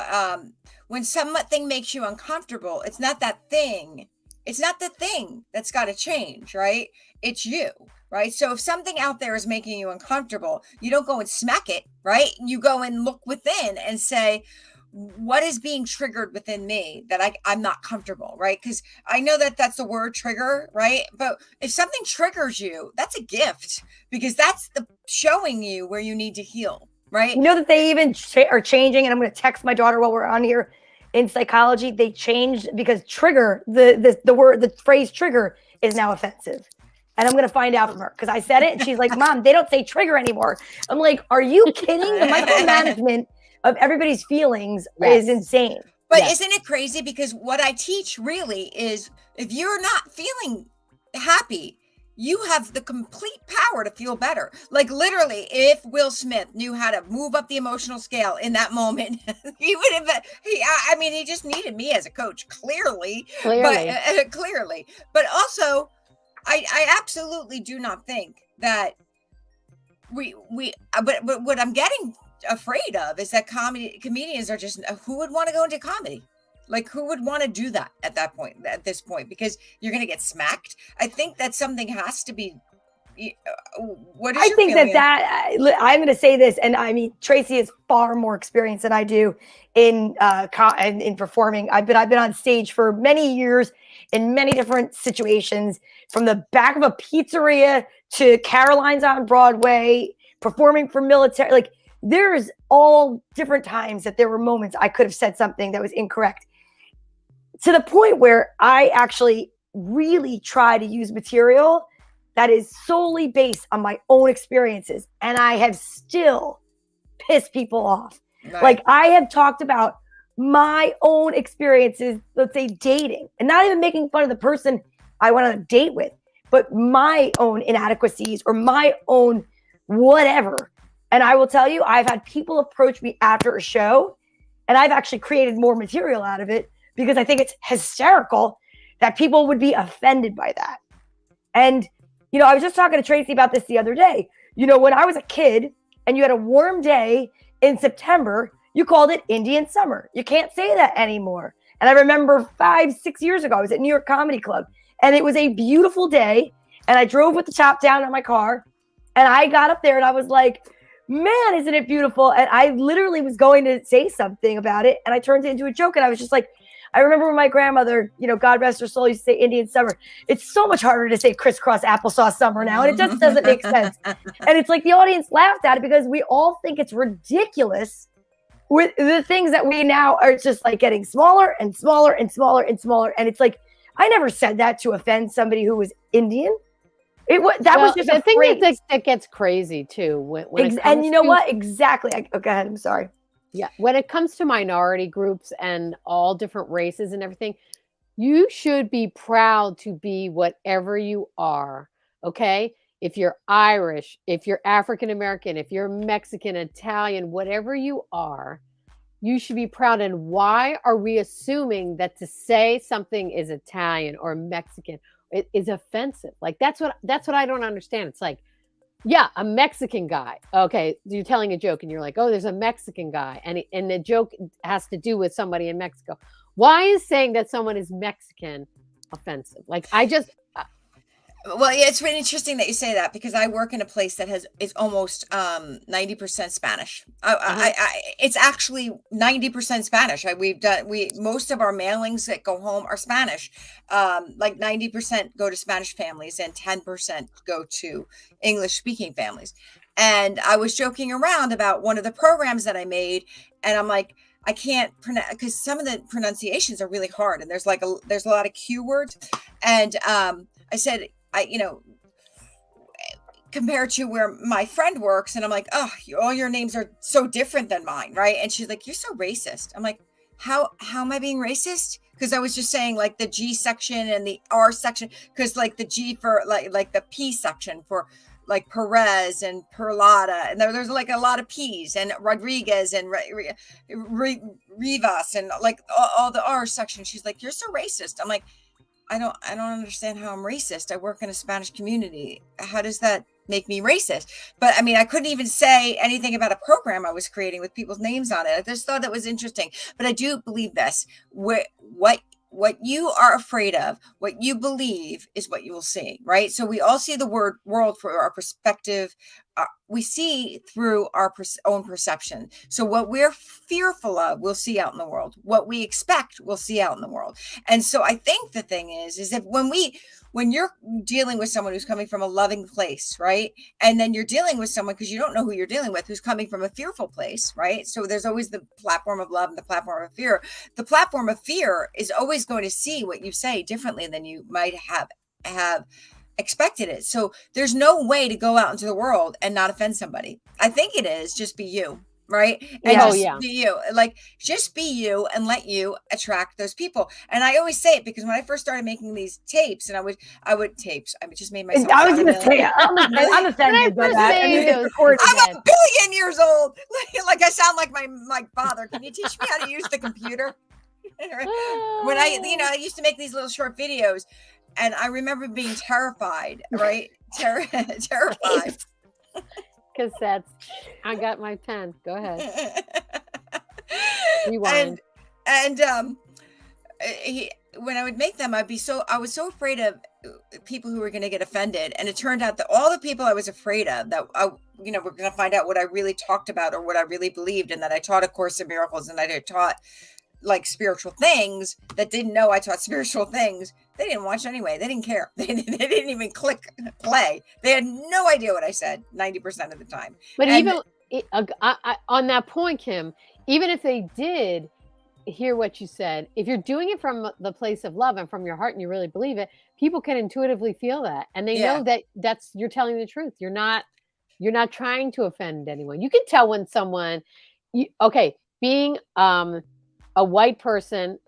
when something makes you uncomfortable, it's not that thing. It's not the thing that's got to change, right? It's you, right? So if something out there is making you uncomfortable, you don't go and smack it, right? You go and look within and say, what is being triggered within me that I'm not comfortable, right? Because I know that that's the word trigger, right? But if something triggers you, that's a gift, because that's the showing you where you need to heal, right? You know that they even are changing, and I'm going to text my daughter while we're on here. In psychology, they changed because trigger, the phrase trigger is now offensive. And I'm going to find out from her because I said it and she's like, Mom, they don't say trigger anymore. I'm like, are you kidding? The micromanagement of everybody's feelings is insane. But isn't it crazy? Because what I teach really is if you're not feeling happy, you have the complete power to feel better. Like literally, if Will Smith knew how to move up the emotional scale in that moment, he would have. He just needed me as a coach, clearly. But clearly. But also, I absolutely do not think that But what I'm getting afraid of is that comedians are just who would want to go into comedy. Like, who would want to do that at this point? Because you're going to get smacked. I think that something has to be. What is your feeling? I'm going to say this, and I mean, Tracy is far more experienced than I do in performing. I've been on stage for many years in many different situations, from the back of a pizzeria to Caroline's on Broadway, performing for military. Like, there's all different times that there were moments I could have said something that was incorrect, to the point where I actually really try to use material that is solely based on my own experiences. And I have still pissed people off. Right. Like, I have talked about my own experiences, let's say dating, and not even making fun of the person I went on a date with, but my own inadequacies or my own whatever. And I will tell you, I've had people approach me after a show, and I've actually created more material out of it, because I think it's hysterical that people would be offended by that. And, you know, I was just talking to Tracy about this the other day. You know, when I was a kid and you had a warm day in September, you called it Indian summer. You can't say that anymore. And I remember 5-6 years ago, I was at New York Comedy Club, and it was a beautiful day. And I drove with the top down in my car, and I got up there and I was like, man, isn't it beautiful? And I literally was going to say something about it, and I turned it into a joke. And I was just like, I remember when my grandmother, you know, God rest her soul, used to say Indian summer. It's so much harder to say crisscross applesauce summer now, and it just doesn't make sense. And it's like the audience laughed at it because we all think it's ridiculous with the things that we now are just like getting smaller and smaller and smaller and smaller. And it's like, I never said that to offend somebody who was Indian. Was just the thing that gets crazy too. And you know what? Exactly. Go ahead. I'm sorry. Yeah. When it comes to minority groups and all different races and everything, you should be proud to be whatever you are. Okay. If you're Irish, if you're African American, if you're Mexican, Italian, whatever you are, you should be proud. And why are we assuming that to say something is Italian or Mexican is offensive? Like, that's what I don't understand. It's like, yeah, a Mexican guy. Okay, you're telling a joke and you're like, oh, there's a Mexican guy. And the joke has to do with somebody in Mexico. Why is saying that someone is Mexican offensive. Like I just Well, yeah, it's really interesting that you say that because I work in a place that is almost 90% Spanish. It's actually 90% Spanish. Most of our mailings that go home are Spanish. Like 90% go to Spanish families and 10% go to English speaking families. And I was joking around about one of the programs that I made, and I'm like, I can't pronounce because some of the pronunciations are really hard, and there's a lot of Q words, and I said, compared to where my friend works, and I'm like, oh, all your names are so different than mine, right? And she's like, you're so racist. I'm like, how am I being racist? Because I was just saying like the G section and the R section, because like the G for like the P section for like Perez and Perlada, and there's like a lot of P's, and Rodriguez and Rivas, and like all the R section. She's like, you're so racist. I'm like, I don't understand how I'm racist. I work in a Spanish community. How does that make me racist? But I mean, I couldn't even say anything about a program I was creating with people's names on it. I just thought that was interesting. But I do believe this. What you are afraid of, what you believe is what you will see, right? So we all see the world for our perspective. We see through our own perception. So what we're fearful of, we'll see out in the world. What we expect, we'll see out in the world. And so I think the thing is that when you're dealing with someone who's coming from a loving place, right? And then you're dealing with someone, because you don't know who you're dealing with, who's coming from a fearful place, right? So there's always the platform of love and the platform of fear. The platform of fear is always going to see what you say differently than you might have expected it. So there's no way to go out into the world and not offend somebody. I think it is just be you, right? And be you. Like just be you and let you attract those people. And I always say it because when I first started making these tapes, and I would tapes. I just made myself. I was going to say, I'm offended by that. I mean, I'm a billion years old. Like I sound like my father. Can you teach me how to use the computer? When I used to make these little short videos. And I remember being terrified, right? Terrified. Cassettes. I got my pen. Go ahead. Rewind. And when I would make them, I was so afraid of people who were going to get offended. And it turned out that all the people I was afraid of, that we're going to find out what I really talked about or what I really believed, and that I taught A Course in Miracles, and that I taught like spiritual things, that didn't know I taught spiritual things. They didn't watch anyway. They didn't care. They didn't even click play. They had no idea what I said 90% of the time. But on that point, Kim, even if they did hear what you said, if you're doing it from the place of love and from your heart and you really believe it, people can intuitively feel that. And they know that you're telling the truth. You're not trying to offend anyone. You can tell when someone, being a white person,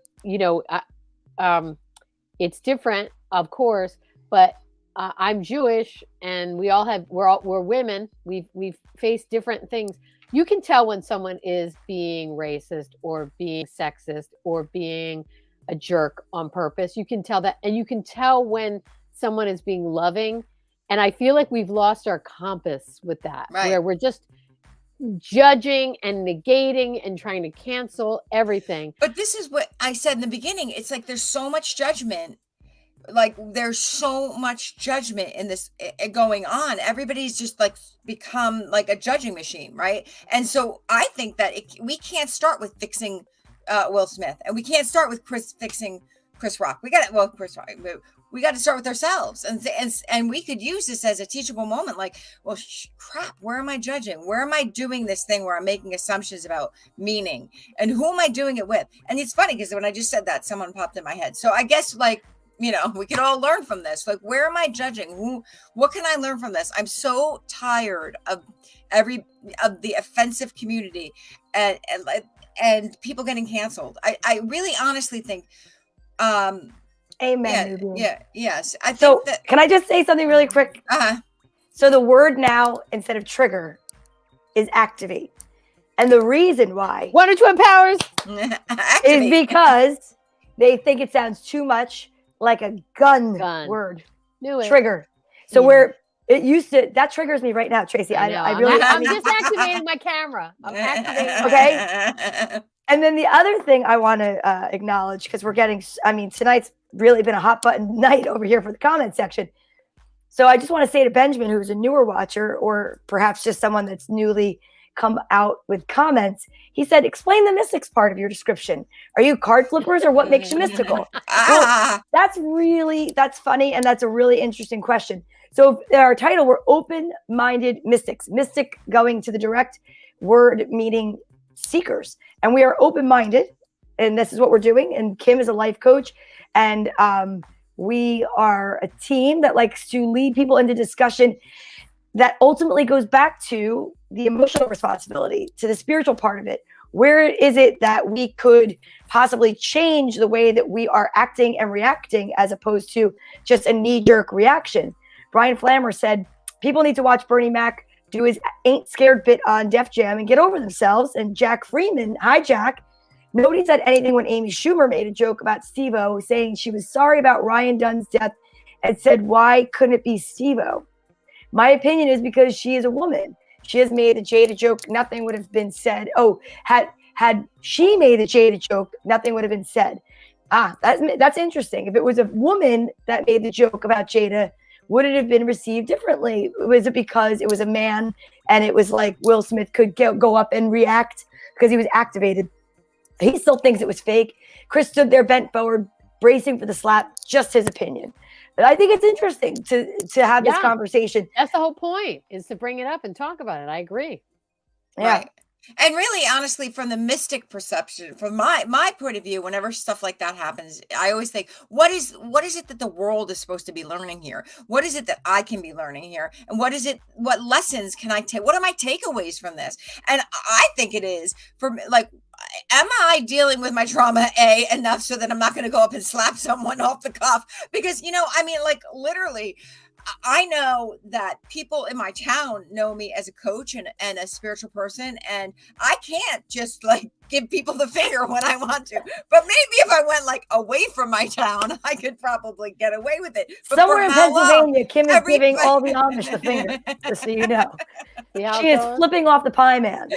it's different, of course, but I'm Jewish, and we're women. We've faced different things. You can tell when someone is being racist or being sexist or being a jerk on purpose. You can tell that, and you can tell when someone is being loving. And I feel like we've lost our compass with that, where we're just judging and negating and trying to cancel everything. But this is what I said in the beginning. It's like there's so much judgment. Like there's so much judgment in this going on. Everybody's just like become like a judging machine, right? And so I think that we can't start with fixing Will Smith, and we can't start with fixing Chris Rock. Chris Rock. We got to start with ourselves, and we could use this as a teachable moment. Like, well, crap, where am I judging? Where am I doing this thing where I'm making assumptions about meaning, and who am I doing it with? And it's funny because when I just said that, someone popped in my head. So I guess we could all learn from this. Like, where am I judging? What can I learn from this? I'm so tired of the offensive community and people getting canceled. I really honestly think, amen. Yes. Can I just say something really quick? So the word now, instead of trigger, is activate. And the reason why one or two empowers is because they think it sounds too much like a gun. Word. Knew it. Trigger. So where it used to, that triggers me right now, Tracy. I'm just activating my camera. I'm activating. Okay. And then the other thing I want to acknowledge, because we're getting, tonight's really been a hot button night over here for the comment section. So I just want to say to Benjamin, who's a newer watcher, or perhaps just someone that's newly come out with comments, he said, explain the mystics part of your description. Are you card flippers, or what makes you mystical? Well, that's funny. And that's a really interesting question. So our title, we're open-minded mystics, mystic going to the direct word meaning seekers. And we are open-minded, and this is what we're doing. And Kim is a life coach, and we are a team that likes to lead people into discussion that ultimately goes back to the emotional responsibility, to the spiritual part of it. Where is it that we could possibly change the way that we are acting and reacting, as opposed to just a knee-jerk reaction? Brian Flammer said, people need to watch Bernie Mac do his Ain't Scared bit on Def Jam and get over themselves. And Jack Freeman, hi Jack, nobody said anything when Amy Schumer made a joke about Steve-O, saying she was sorry about Ryan Dunn's death and said, why couldn't it be Steve-O? My opinion is because she is a woman. She has made a Jada joke, nothing would have been said. Oh, had she made a Jada joke, nothing would have been said. That's interesting. If it was a woman that made the joke about Jada, would it have been received differently? Was it because it was a man and it was like Will Smith could go up and react because he was activated? He still thinks it was fake. Chris stood there bent forward, bracing for the slap, just his opinion. But I think it's interesting to have this conversation. That's the whole point, is to bring it up and talk about it. I agree. Yeah. Right. And really, honestly, from the mystic perception, from my point of view, whenever stuff like that happens, I always think, what is it that the world is supposed to be learning here? What is it that I can be learning here? And what lessons can I take? What are my takeaways from this? And I think it is, for like, am I dealing with my trauma enough so that I'm not going to go up and slap someone off the cuff? Because, I mean, like, literally, I know that people in my town know me as a coach and a spiritual person, and I can't just like give people the finger when I want to. But maybe if I went like away from my town, I could probably get away with it. But somewhere in Pennsylvania, Kim is giving all the Amish the finger, just so you know. She is flipping off the pie man.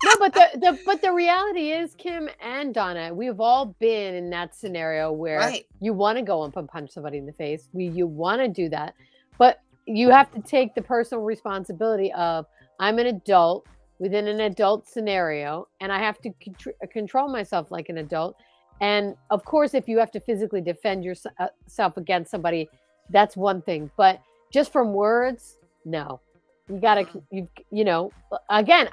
No, but the reality is, Kim and Donna, we've all been in that scenario where you want to go up and punch somebody in the face. You want to do that, but you have to take the personal responsibility of, I'm an adult within an adult scenario, and I have to control myself like an adult. And of course, if you have to physically defend yourself against somebody, that's one thing. But just from words, no. You gotta, again,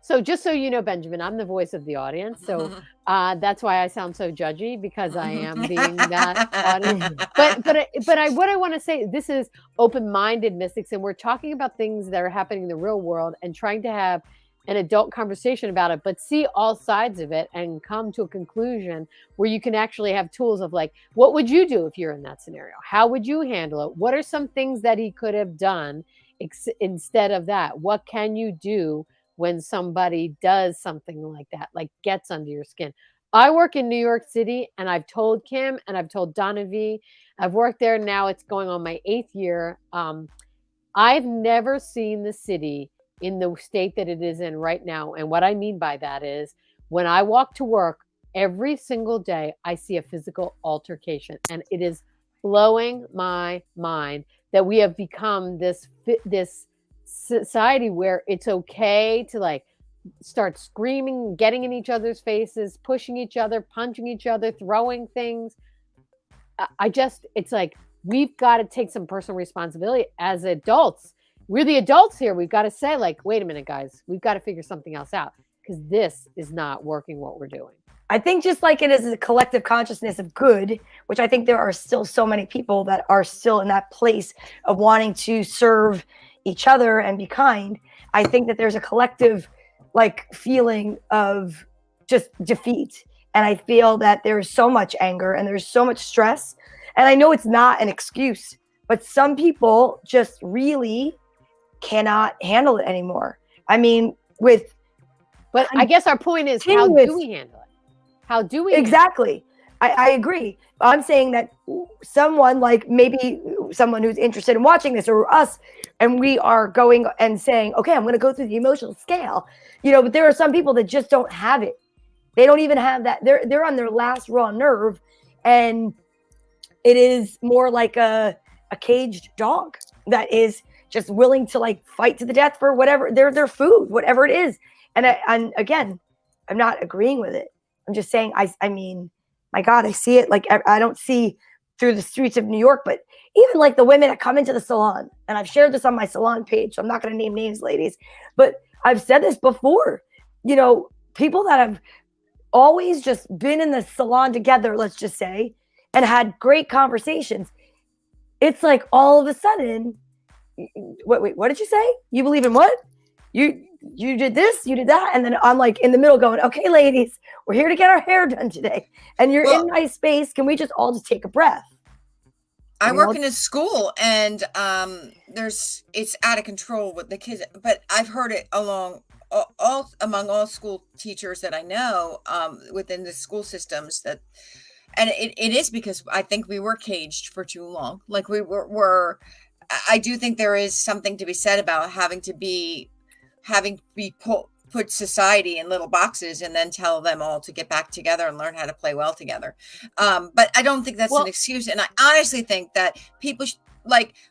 so just so you know, Benjamin, I'm the voice of the audience. So that's why I sound so judgy, because I am being that audience. But what I want to say, this is open-minded mystics, and we're talking about things that are happening in the real world and trying to have an adult conversation about it, but see all sides of it and come to a conclusion where you can actually have tools of like, what would you do if you're in that scenario? How would you handle it? What are some things that he could have done instead of that? What can you do when somebody does something like that, like gets under your skin? I work in New York City, and I've told Kim and I've told Donna V, I've worked there now, it's going on my 8th year. I've never seen the city in the state that it is in right now. And what I mean by that is, when I walk to work every single day, I see a physical altercation, and it is blowing my mind that we have become this society where it's okay to like start screaming, getting in each other's faces, pushing each other, punching each other, throwing things. It's like, we've got to take some personal responsibility as adults. We're the adults here. We've got to say, like, wait a minute, guys, we've got to figure something else out, because this is not working what we're doing. I think just like it is a collective consciousness of good, which I think there are still so many people that are still in that place of wanting to serve each other and be kind. I think that there's a collective like feeling of just defeat. And I feel that there's so much anger and there's so much stress. And I know it's not an excuse, but some people just really cannot handle it anymore. I mean, but I guess our point is, how do we handle it? How do we? Exactly. I agree. I'm saying that someone, like maybe someone who's interested in watching this, or us, and we are going and saying, okay, I'm going to go through the emotional scale, but there are some people that just don't have it. They don't even have that. They're on their last raw nerve, And it is more like a caged dog that is just willing to like fight to the death for whatever their food, whatever it is. And again, I'm not agreeing with it. I'm just saying, I mean, my God, I see it. Like, I don't see through the streets of New York, but even like the women that come into the salon, and I've shared this on my salon page, so I'm not going to name names, ladies, but I've said this before, you know, people that have always just been in the salon together, let's just say, and had great conversations. It's like all of a sudden, wait, what did you say? You believe in what? You did this, you did that, and then I'm like in the middle going, okay, ladies, we're here to get our hair done today, and you're in my space. Can we just all just take a breath? I work in a school, and it's out of control with the kids. But I've heard it among all school teachers that I know within the school systems that, and it is because I think we were caged for too long. Like we were. I do think there is something to be said about having to be put society in little boxes and then tell them all to get back together and learn how to play well together. But I don't think that's an excuse. And I honestly think that people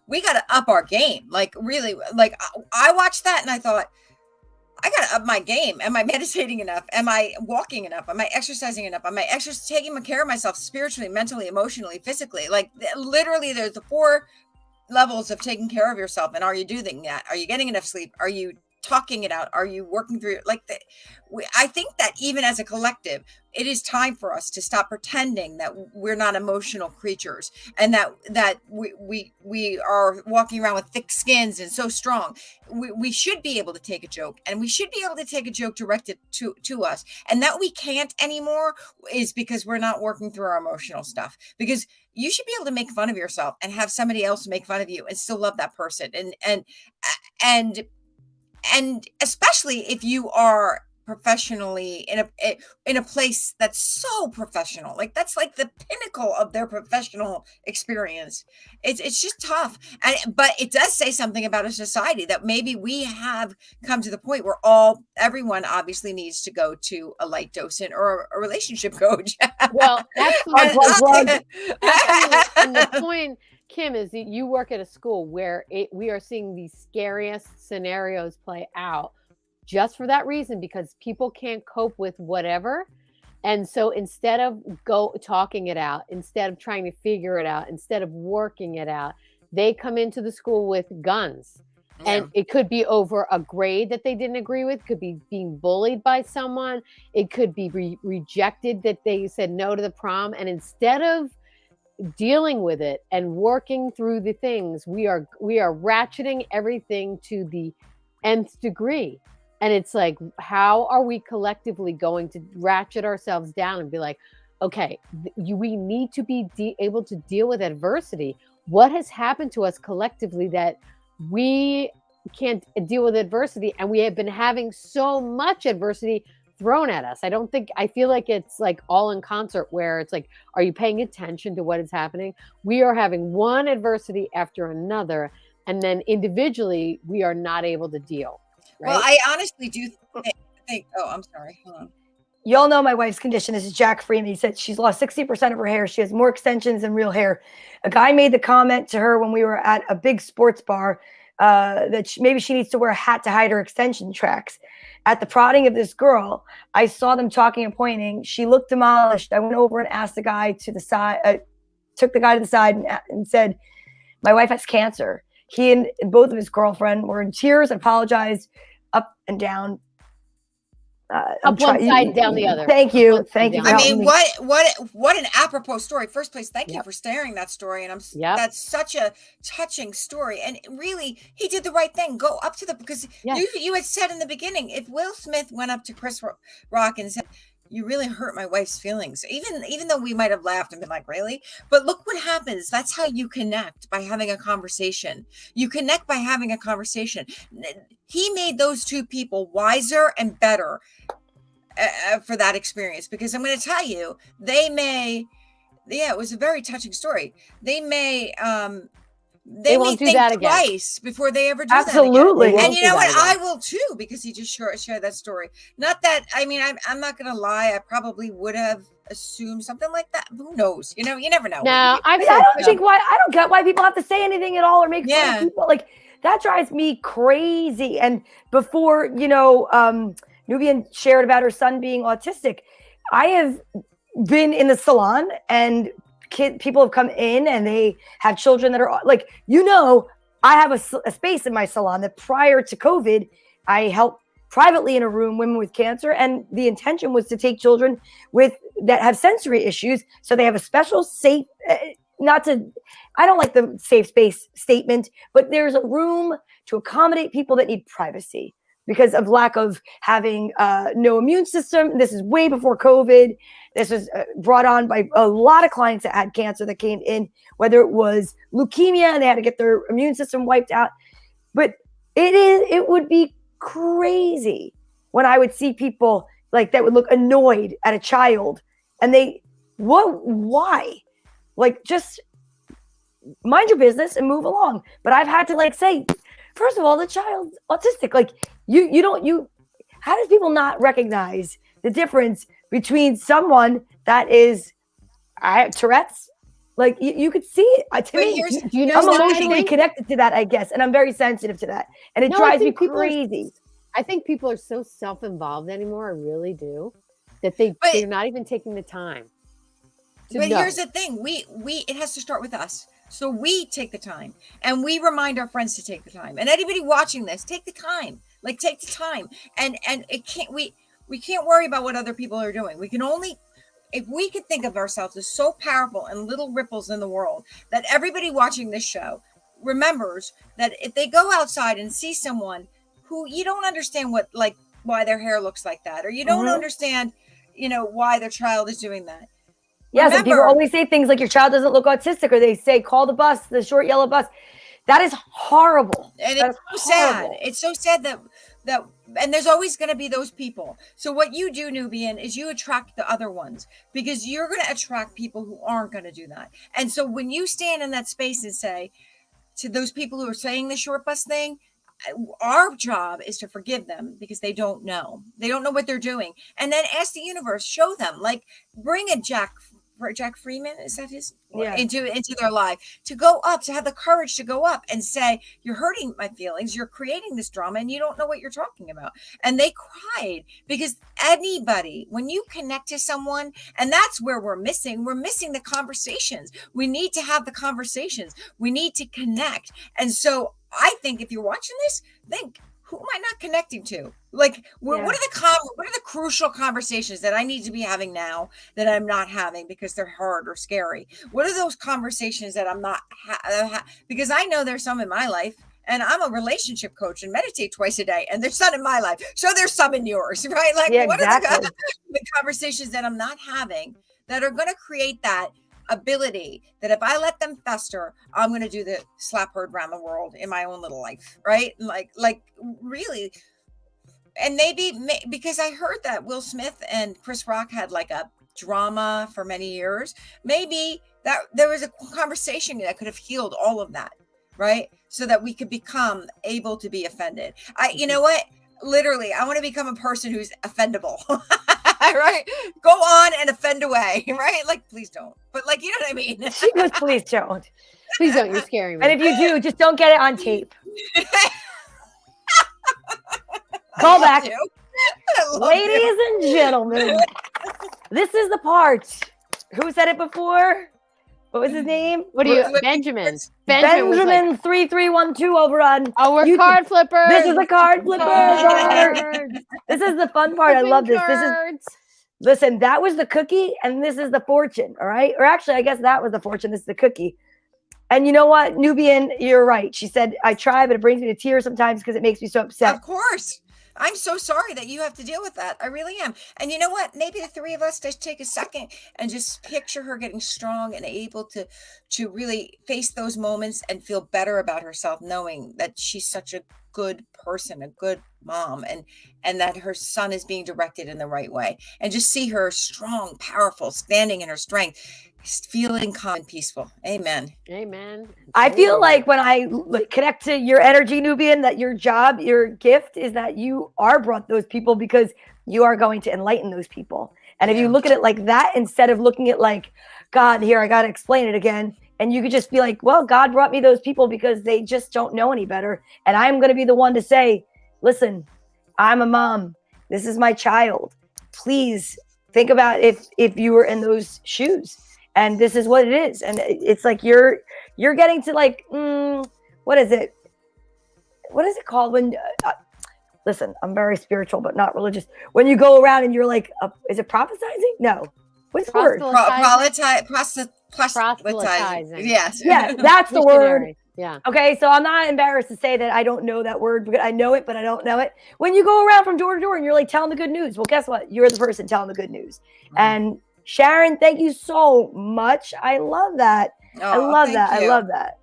we got to up our game. Like really, like I watched that and I thought, I got to up my game. Am I meditating enough? Am I walking enough? Am I exercising enough? Am I taking care of myself spiritually, mentally, emotionally, physically? Like literally there's the 4 levels of taking care of yourself. And are you doing that? Are you getting enough sleep? Are you talking it out? Are you working through it? I think that even as a collective, it is time for us to stop pretending that we're not emotional creatures and that we are walking around with thick skins and so strong. We should be able to take a joke, and we should be able to take a joke directed to us. And that we can't anymore is because we're not working through our emotional stuff. Because you should be able to make fun of yourself and have somebody else make fun of you and still love that person. And especially if you are professionally in a place that's so professional, like that's like the pinnacle of their professional experience. It's just tough. But it does say something about a society that maybe we have come to the point where everyone obviously needs to go to a light docent or a relationship coach. Well, absolutely. And the point, Kim, is that you work at a school where we are seeing these scariest scenarios play out just for that reason, because people can't cope with whatever. And so instead of talking it out, instead of trying to figure it out, instead of working it out, they come into the school with guns. Yeah. And it could be over a grade that they didn't agree with, could be being bullied by someone. It could be rejected, that they said no to the prom. And instead of dealing with it and working through the things, we are ratcheting everything to the nth degree. And it's like, how are we collectively going to ratchet ourselves down and be like, okay, we need to be able to deal with adversity. What has happened to us collectively that we can't deal with adversity? And we have been having so much adversity thrown at us. I feel like it's like all in concert, where it's like, are you paying attention to what is happening? We are having one adversity after another, and then individually we are not able to deal. Right? Well, I honestly do think, I'm sorry. Hold on. Y'all know my wife's condition. This is Jack Freeman. He said she's lost 60% of her hair. She has more extensions than real hair. A guy made the comment to her when we were at a big sports bar that maybe she needs to wear a hat to hide her extension tracks. At the prodding of this girl, I saw them talking and pointing. She looked demolished. I went over and asked the guy to the side, took the guy to the side and said, my wife has cancer. He and both of his girlfriend were in tears and apologized up and down. Up one side, down the other. Thank you. Thank you. I mean, what an apropos story. First place, thank you for sharing that story. And that's such a touching story. And really, he did the right thing. Go up to because you had said in the beginning, if Will Smith went up to Chris Rock and said, you really hurt my wife's feelings, even though we might have laughed and been like, really? But look what happens. That's how you connect, by having a conversation. You connect by having a conversation. He made those two people wiser and better for that experience, because I'm going to tell you, it was a very touching story. They may they may won't do think that again. twice before they ever do Absolutely. that again. And won't you do know that what? again. I will too, because he just share that story. Not that, I mean, I'm not going to lie. I probably would have assumed something like that. Who knows? You know, you never know. Now, I don't get why people have to say anything at all or make fun of people. Like, that drives me crazy. And before, you know, Nubian shared about her son being autistic, I have been in the salon and people have come in and they have children that are like, you know, I have a space in my salon that prior to COVID, I helped privately in a room women with cancer, and the intention was to take children that have sensory issues, so they have a special safe. I don't like the safe space statement, but there's a room to accommodate people that need privacy because of lack of having no immune system. This is way before COVID. This was brought on by a lot of clients that had cancer that came in, whether it was leukemia and they had to get their immune system wiped out. But it would be crazy when I would see people like that would look annoyed at a child and why? Like, just mind your business and move along. But I've had to like say, first of all, the child's autistic. Like how does people not recognize the difference between someone that is Tourette's? Like you could see it. To me, do you know I'm emotionally connected to that, I guess, and I'm very sensitive to that, and it drives me crazy. I think people are so self-involved anymore. I really do, that they're not even taking the time. But here's the thing: it has to start with us. So we take the time, and we remind our friends to take the time. And anybody watching this, take the time. Like, take the time, and it can't. We can't worry about what other people are doing. We can only. If we could think of ourselves as so powerful and little ripples in the world, that everybody watching this show remembers that if they go outside and see someone who you don't understand why their hair looks like that, or you don't understand, why their child is doing that. Yes, and people always say things like your child doesn't look autistic, or they say, call the bus, the short yellow bus. That is horrible. And it's so sad. It's so sad that and there's always going to be those people. So what you do, Nubian, is you attract the other ones, because you're going to attract people who aren't going to do that. And so when you stand in that space and say to those people who are saying the short bus thing, our job is to forgive them, because they don't know what they're doing. And then ask the universe, show them, like, bring a Jack Freeman, is that his? Yeah. into their life, to go up, to have the courage to go up and say, you're hurting my feelings, you're creating this drama, and you don't know what you're talking about. And they cried, because anybody, when you connect to someone, and that's where we're missing the conversations. We need to have the conversations. We need to connect. And so I think if you're watching this, think, who am I not connecting to? Like, what are the crucial conversations that I need to be having now that I'm not having because they're hard or scary? What are those conversations that I'm not because I know there's some in my life, and I'm a relationship coach and meditate twice a day, and there's some in my life, so there's some in yours, right? Like, what are the conversations that I'm not having that are going to create that ability that if I let them fester, I'm going to do the slap heard around the world in my own little life, right? Like really. And maybe because I heard that Will Smith and Chris Rock had like a drama for many years, maybe that there was a conversation that could have healed all of that, right? So that we could become able to be offended. You know what? Literally, I want to become a person who's offendable. Right? Go on and offend away, right? Like, please don't. But like, you know what I mean? She goes, please don't. Please don't. You're scaring me. And if you do, just don't get it on tape. Call back. Ladies and gentlemen, this is the part. Who said it before? What was his name? Benjamin 3312 over on. Oh, we're card flippers. This is the card flippers. This is the fun part. I love this. Listen, that was the cookie, and this is the fortune. All right. Or actually, I guess that was the fortune. This is the cookie. And you know what, Nubian, you're right. She said, I try, but it brings me to tears sometimes because it makes me so upset. Of course. I'm so sorry that you have to deal with that. I really am. And you know what? Maybe the three of us just take a second and just picture her getting strong and able to really face those moments and feel better about herself, knowing that she's such a good person, a good mom, and that her son is being directed in the right way, and just see her strong, powerful, standing in her strength, feeling calm and peaceful. Amen. Amen. I feel like when I connect to your energy, Nubian, that your job, your gift is that you are brought those people because you are going to enlighten those people. And if you look at it like that, instead of looking at like, God, here, I got to explain it again. And you could just be like, well, God brought me those people because they just don't know any better. And I'm going to be the one to say, listen, I'm a mom. This is my child. Please think about if you were in those shoes. And this is what it is. And it's like you're getting to like, what is it? What is it called when, listen, I'm very spiritual, but not religious. When you go around and you're like, is it prophesizing? No. What's the word? Proselytizing. Yes. Yeah, that's the word. Yeah. Okay, so I'm not embarrassed to say that I don't know that word because I know it, but I don't know it. When you go around from door to door and you're like telling the good news, well, guess what? You're the person telling the good news. And Sharon, thank you so much. I love that. I love that.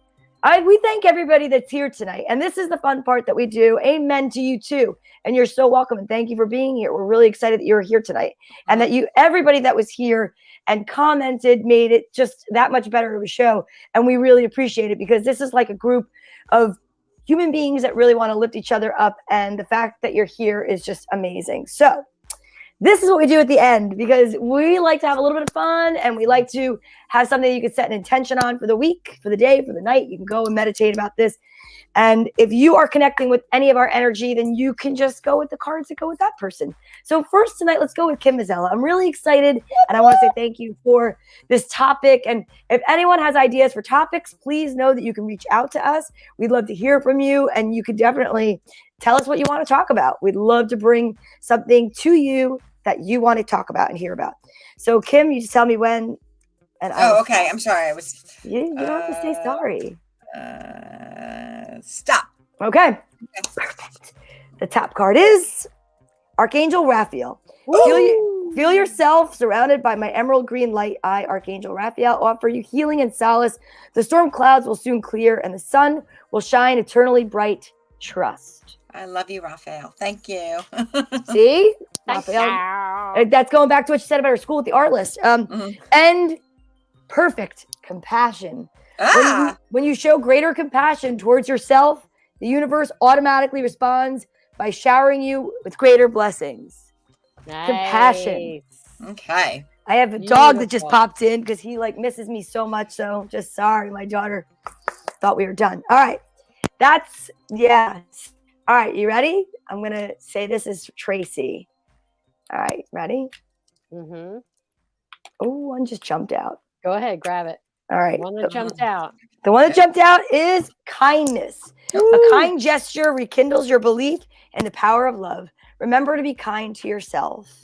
We thank everybody that's here tonight. And this is the fun part that we do. Amen to you too. And you're so welcome. And thank you for being here. We're really excited that you're here tonight. And that everybody that was here and commented made it just that much better of a show. And we really appreciate it because this is like a group of human beings that really want to lift each other up. And the fact that you're here is just amazing. So this is what we do at the end because we like to have a little bit of fun and we like to have something you can set an intention on for the week, for the day, for the night. You can go and meditate about this. And if you are connecting with any of our energy, then you can just go with the cards that go with that person. So first tonight, let's go with Kim Mazzella. I'm really excited. And I want to say thank you for this topic. And if anyone has ideas for topics, please know that you can reach out to us. We'd love to hear from you. And you could definitely tell us what you want to talk about. We'd love to bring something to you that you want to talk about and hear about. So Kim, you just tell me when. And okay. I'm sorry. You don't have to say sorry. Stop. Okay. Perfect. The top card is Archangel Raphael. Feel yourself surrounded by my emerald green light. I, Archangel Raphael, offer you healing and solace. The storm clouds will soon clear and the sun will shine eternally bright. Trust. I love you, Raphael. Thank you. See? Raphael. That's going back to what you said about her school at the art list. And perfect compassion. When you show greater compassion towards yourself, the universe automatically responds by showering you with greater blessings. Nice. Compassion. Okay. I have a dog that just popped in because he like misses me so much. So just sorry, my daughter thought we were done. All right. All right. You ready? I'm going to say this is Tracy. All right. Ready? Mm-hmm. Oh, one just jumped out. Go ahead. Grab it. All right. The one that jumped out. The one that jumped out is kindness. A kind gesture rekindles your belief in the power of love. Remember to be kind to yourself.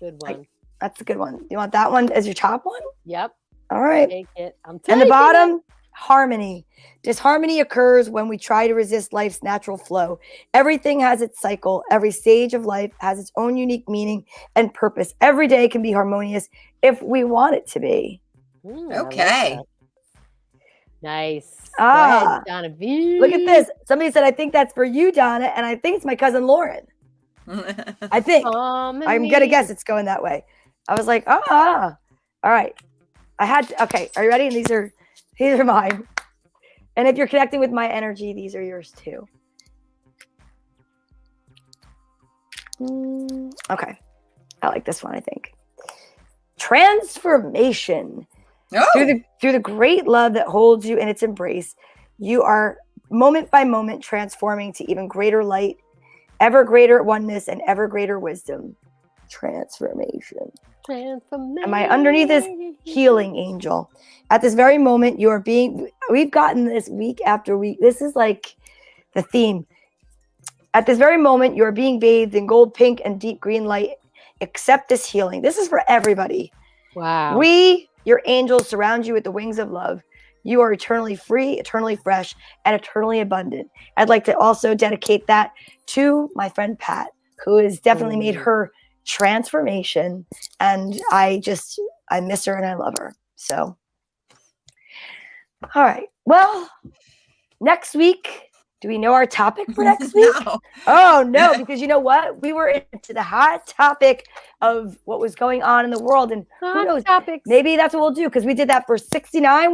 Good one. That's a good one. You want that one as your top one? Yep. All right. Take it. And the bottom, harmony. Disharmony occurs when we try to resist life's natural flow. Everything has its cycle. Every stage of life has its own unique meaning and purpose. Every day can be harmonious if we want it to be. Okay. Nice. Go ahead, Donna V. Look at this. Somebody said, I think that's for you, Donna. And I think it's my cousin Lauren. I think. I'm going to guess it's going that way. I was like, all right. Okay. Are you ready? And these are mine. And if you're connecting with my energy, these are yours too. Okay. I like this one, I think. Transformation. Through the great love that holds you in its embrace, you are moment by moment transforming to even greater light, ever greater oneness, and ever greater wisdom. Transformation. Am I underneath this healing angel? At this very moment, we've gotten this week after week. This is like the theme. At this very moment, you are being bathed in gold, pink, and deep green light. Accept this healing. This is for everybody. Wow. Your angels surround you with the wings of love. You are eternally free, eternally fresh, and eternally abundant. I'd like to also dedicate that to my friend Pat, who has definitely made her transformation. And I miss her and I love her. So, all right. Well, next week, Do we know our topic for next week? No. Oh, no, because you know what? We were into the hot topic of what was going on in the world. And who Hot knows? topics. Maybe that's what we'll do, because we did that for 69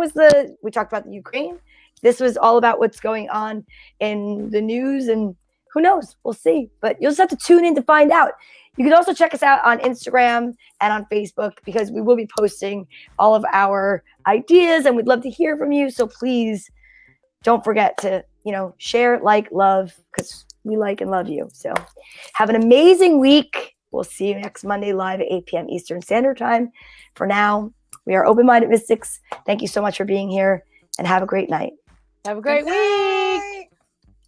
we talked about the Ukraine. This was all about what's going on in the news, and who knows? We'll see. But you'll just have to tune in to find out. You can also check us out on Instagram and on Facebook, because we will be posting all of our ideas, and we'd love to hear from you. So please don't forget to, share, like, love, because we like and love you. So have an amazing week. We'll see you next Monday live at 8 p.m. Eastern Standard Time. For now, we are Open-Minded Mystics. Thank you so much for being here, and have a great night. Have a great week.